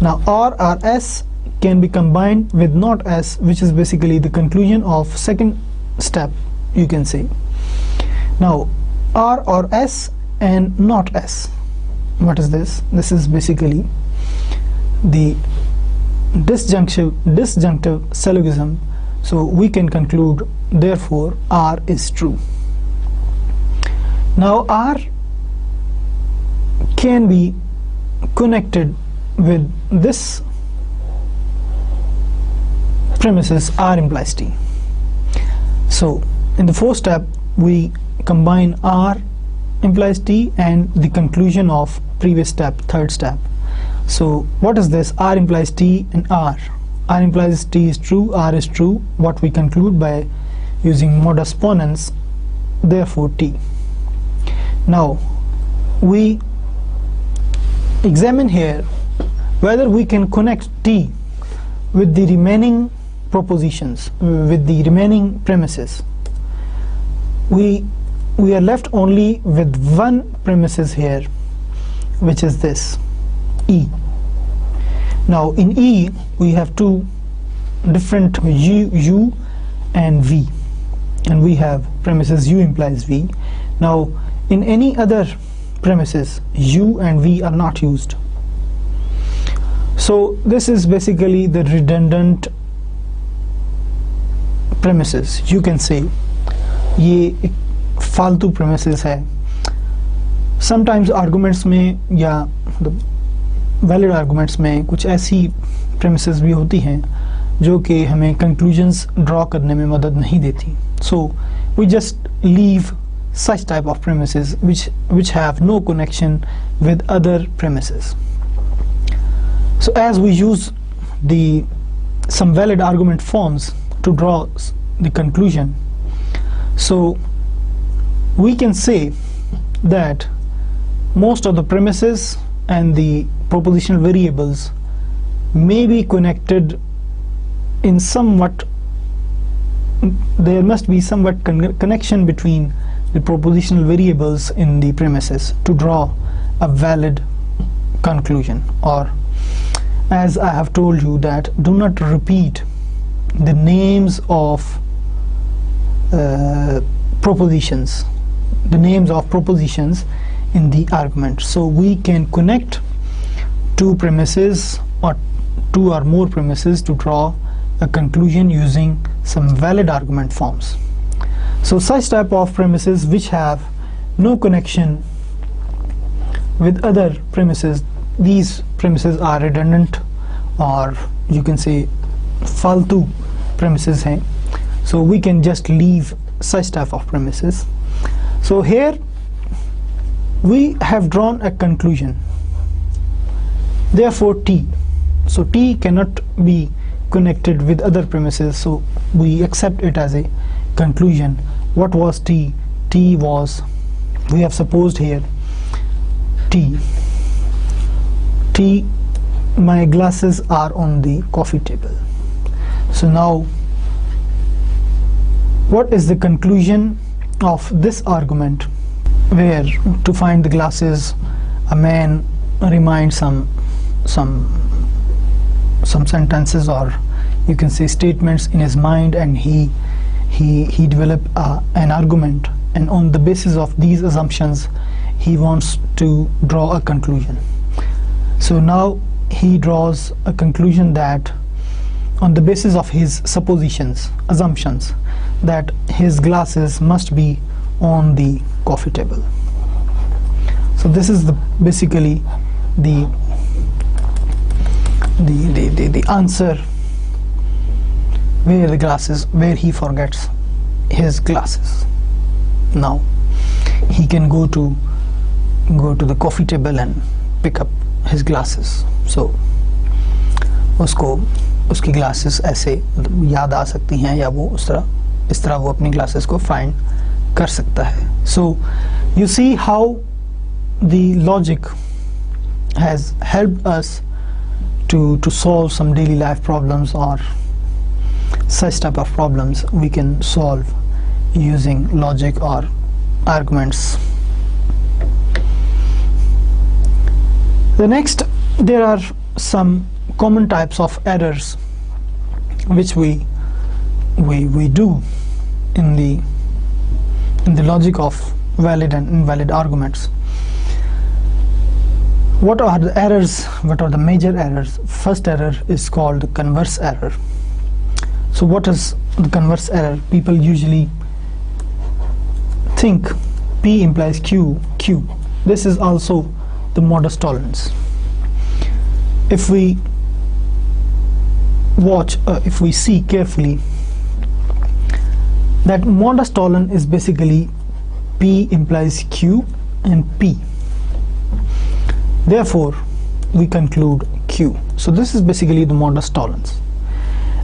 Now R or S can be combined with not S, which is basically the conclusion of second step, you can say. Now R or S and not S, what is this? This is basically the disjunctive syllogism. So we can conclude therefore R is true. Now R can be connected with this premises R implies T. So in the fourth step we combine R implies T and the conclusion of previous step, third step. So what is this? R implies T and R. R implies T is true, R is true. What we conclude by using modus ponens, therefore T. Now we examine here whether we can connect T with the remaining propositions, with the remaining premises. We are left only with one premises here, which is this E. Now in E we have two different U and V, and we have premises U implies V. Now in any other premises U and V are not used. So this is basically the redundant premises, you can say. ये एक फालतू premises है. Sometimes arguments में या valid arguments में कुछ ऐसी premises भी होती हैं जो कि हमें conclusions draw करने में मदद नहीं देती. So we just leave such type of premises which have no connection with other premises. So as we use some valid argument forms to draw the conclusion, so we can say that most of the premises and the propositional variables may be connected in somewhat there must be somewhat connection between the propositional variables in the premises to draw a valid conclusion. Or, as I have told you, that do not repeat the names of propositions, in the argument. So we can connect two premises or two or more premises to draw a conclusion using some valid argument forms. So such type of premises which have no connection with other premises, these premises are redundant, or you can say faltu premises hain. So we can just leave such type of premises. So here we have drawn a conclusion, therefore T. So T cannot be connected with other premises, so we accept it as a conclusion. What was T? T was, we have supposed here, T, my glasses are on the coffee table. So now, what is the conclusion of this argument, where to find the glasses a man reminds some sentences, or you can say statements in his mind, and he developed an argument, and on the basis of these assumptions he wants to draw a conclusion. So now he draws a conclusion that on the basis of his assumptions, that his glasses must be on the coffee table. So this is basically the answer, where he forgets his glasses. Now he can go to the coffee table and pick up his glasses. So उसको उसकी glasses ऐसे याद आ सकती हैं, या वो इस तरह वो अपनी ग्लासेस को फाइंड कर सकता है. So you see how the logic has helped us to solve some daily life problems, or such type of problems we can solve using logic or arguments. The next, there are some common types of errors which we do in the logic of valid and invalid arguments. What are the errors? What are the major errors? First error is called the converse error. So what is the converse error? People usually think P implies Q. This is also the modus tollens. If we if we see carefully, that modus tollens is basically P implies Q and P. Therefore, we conclude Q. So this is basically the modus tollens.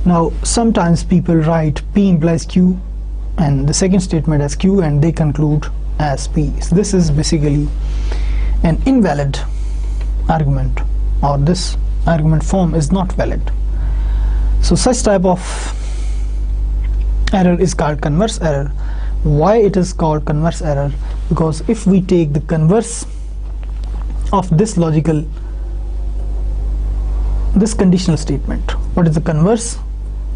Now, sometimes people write P implies Q and the second statement as Q, and they conclude as P. So this is basically an invalid argument, or this argument form is not valid. So such type of error is called converse error. Why it is called converse error? Because if we take the converse of this conditional statement, what is the converse?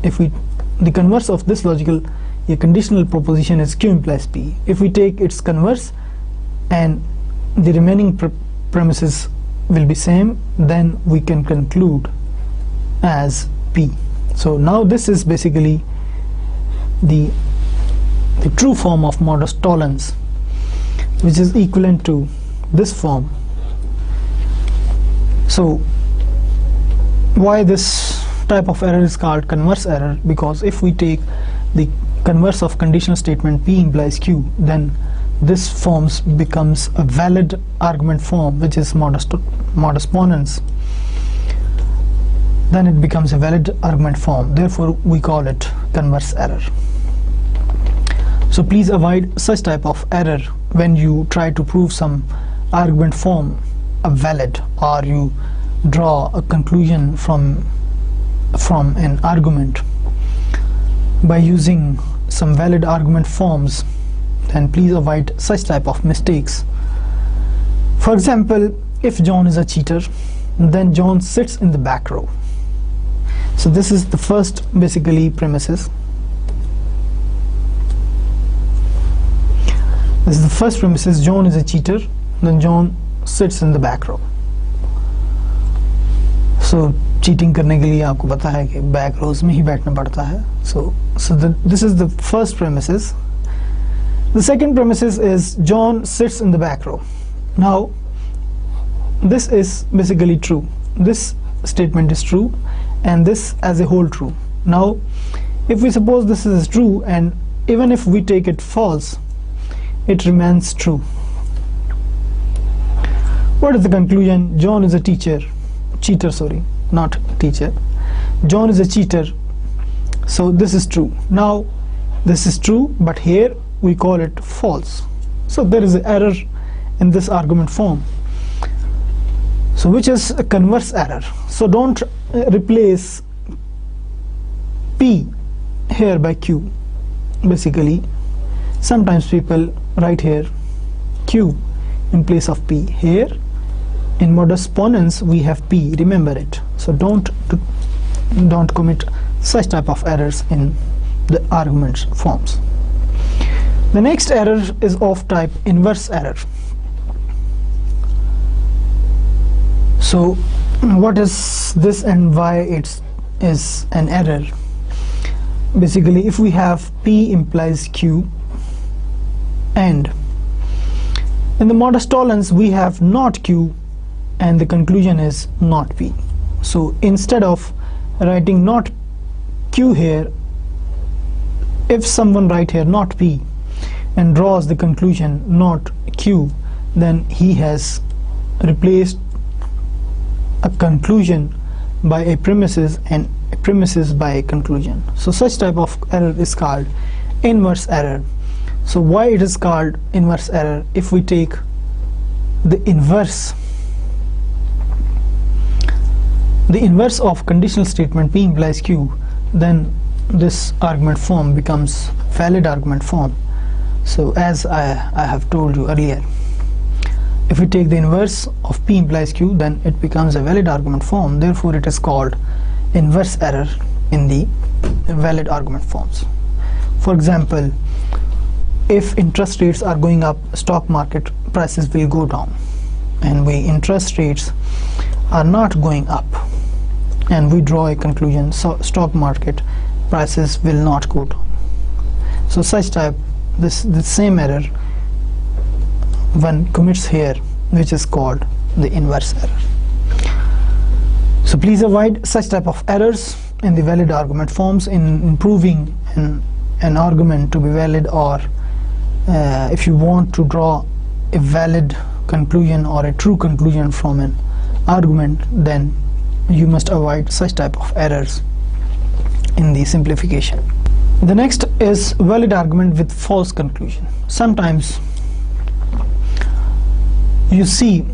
The converse of this conditional proposition is Q implies P. If we take its converse and the remaining premises will be same, then we can conclude as P. So now this is basically the true form of modus tollens, which is equivalent to this form. So why this type of error is called converse error? Because if we take the converse of conditional statement P implies Q, then this forms becomes a valid argument form, which is modus ponens. Then it becomes a valid argument form. Therefore, we call it converse error. So please avoid such type of error when you try to prove some argument form a valid, or you draw a conclusion from an argument by using some valid argument forms, then please avoid such type of mistakes. For example, if John is a cheater, then John sits in the back row. So this is the first basically premises. This is the first premises, John is a cheater, then John sits in the back row. So cheating करने के लिए आपको पता है कि back rows में ही बैठना पड़ता है. This is the first premises. The second premises is John sits in the back row. Now this is basically true. This statement is true and this as a whole true. Now if we suppose this is true, and even if we take it false, it remains true. What is the conclusion? John is a cheater, not teacher. John is a cheater. So this is true. Now this is true, but here we call it false. So there is an error in this argument form. So which is a converse error. So don't replace P here by Q. Basically, sometimes people write here Q in place of P. Here in modus ponens we have P, remember it. So don't commit such type of errors in the argument forms. The next error is of type inverse error. So what is this and why it is an error? Basically, if we have P implies Q, and in the modus tollens we have not Q and the conclusion is not P. So instead of writing not Q here, if someone write here not P and draws the conclusion not Q, then he has replaced a conclusion by a premises and a premises by a conclusion. So such type of error is called inverse error. So why it is called inverse error? If we take the inverse of conditional statement P implies Q, then this argument form becomes valid argument form. So as I have told you earlier, if we take the inverse of P implies Q, then it becomes a valid argument form. Therefore it is called inverse error in the valid argument forms. For example, if interest rates are going up, stock market prices will go down, and interest rates are not going up, and we draw a conclusion, so stock market prices will not go down. So such type, the same error one commits here, which is called the inverse error. So please avoid such type of errors in the valid argument forms in improving an argument to be valid, or if you want to draw a valid conclusion or a true conclusion from an argument, then you must avoid such type of errors in the simplification. The next is valid argument with false conclusion. Sometimes you see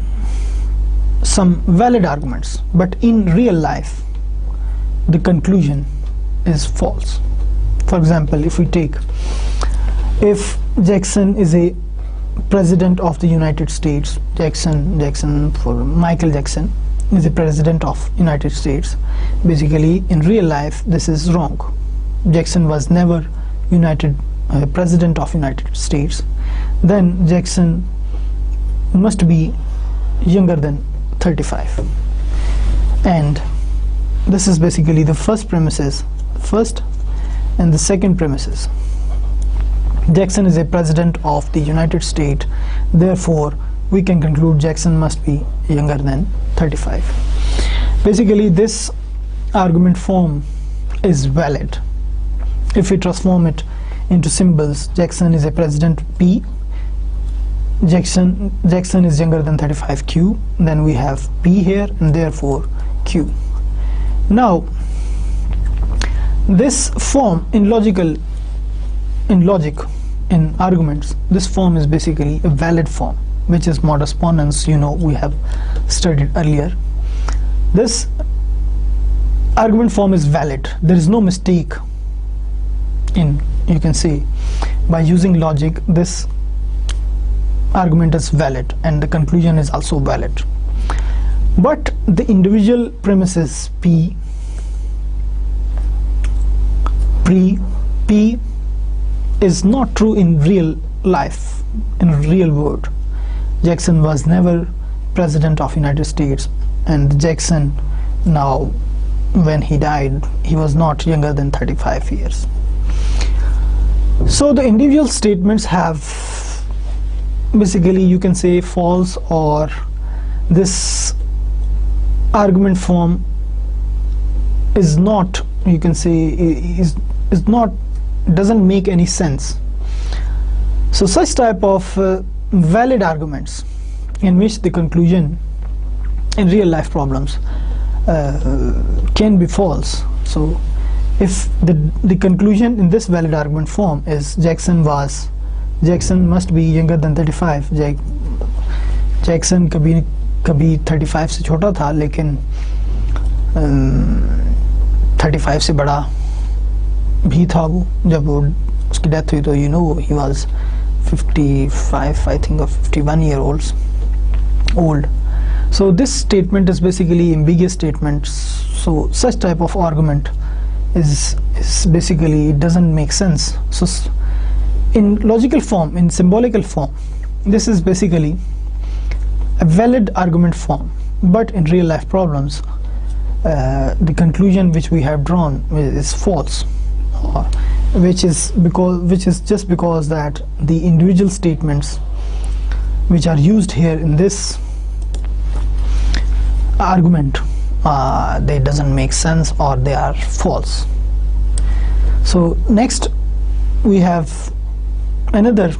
some valid arguments, but in real life the conclusion is false. For example, if we take, if Jackson is a president of the United States, Michael Jackson is a president of United States, basically in real life this is wrong. Jackson was never president of United States. Then Jackson must be younger than 35, and this is basically the first premises, first and the second premises. Jackson is a president of the United States, therefore we can conclude Jackson must be younger than 35. Basically this argument form is valid. If we transform it into symbols, Jackson is a president P, Jackson is younger than 35 Q, then we have P here and therefore Q. Now this form in logic, in arguments, this form is basically a valid form, which is modus ponens, we have studied earlier. This argument form is valid. There is no mistake in you can say by using logic this argument is valid and the conclusion is also valid. But the individual premises P is not true in real life, in real world. Jackson was never president of United States, and Jackson, now when he died, he was not younger than 35 years. So the individual statements have basically, you can say, false, or this argument form is not, you can say, is not, doesn't make any sense. So such type of valid arguments in which the conclusion in real life problems can be false. So if the conclusion in this valid argument form is Jackson must be younger than 35, Jackson कभी 35 से छोटा था, लेकिन 35 से बड़ा भी था वो जब वो उसकी डेथ हुई, तो you know he was 55 I think or 51 years old. So this statement is basically ambiguous statement. So such type of argument is basically, it doesn't make sense. So in logical form, in symbolical form, this is basically a valid argument form, but in real life problems the conclusion which we have drawn is false, which is just because that the individual statements which are used here in this argument they doesn't make sense, or they are false. So next we have another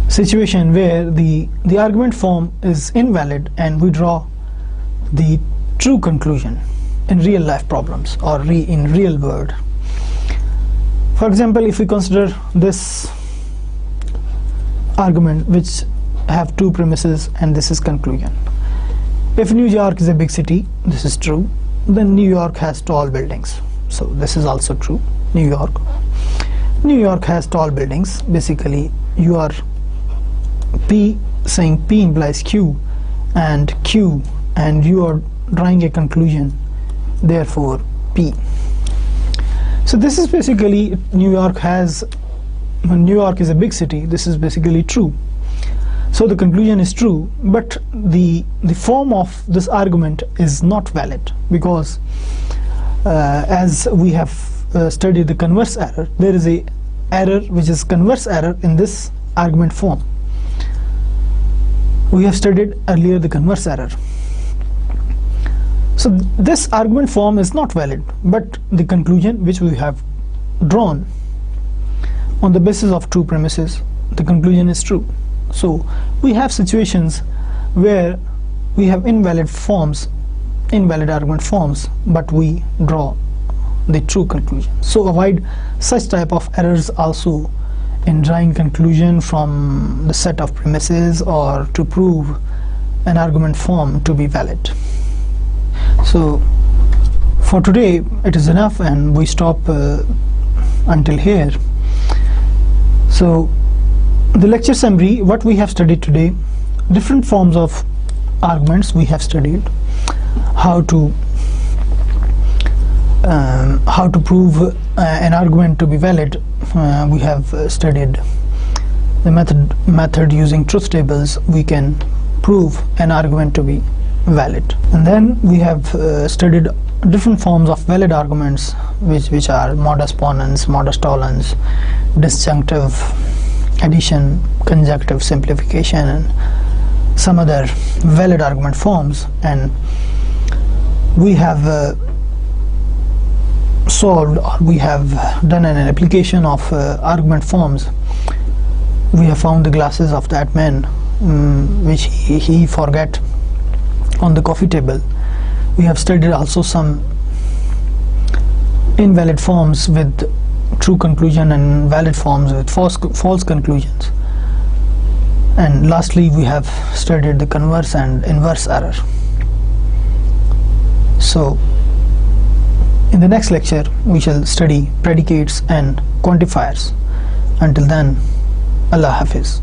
situation where the argument form is invalid and we draw the true conclusion in real life problems or in real world. For example, if we consider this argument which have two premises and this is conclusion. If New York is a big city, this is true, then New York has tall buildings. So this is also true. New York has tall buildings. Basically you are saying P implies Q, and you are drawing a conclusion, therefore P. So this is basically, New York is a big city, this is basically true. So the conclusion is true, but the form of this argument is not valid, because as we have studied the converse error, there is a error which is converse error in this argument form. We have studied earlier the converse error. So this argument form is not valid, but the conclusion which we have drawn on the basis of true premises, the conclusion is true. So we have situations where we have invalid argument forms, but we draw the true conclusion. So avoid such type of errors also in drawing conclusion from the set of premises or to prove an argument form to be valid. So for today it is enough, and we stop until here. So the lecture summary, what we have studied today: different forms of arguments we have studied, how to prove an argument to be valid. We have studied the method using truth tables. We can prove an argument to be valid, and then we have studied different forms of valid arguments, which are modus ponens, modus tollens, disjunctive addition, conjunctive simplification, and some other valid argument forms. And we have solved, or we have done an application of argument forms. We have found the glasses of that man which he forget on the coffee table. We have studied also some invalid forms with true conclusion and valid forms with false conclusions. And lastly, we have studied the converse and inverse error. So In the next lecture, we shall study predicates and quantifiers. Until then, Allah Hafiz.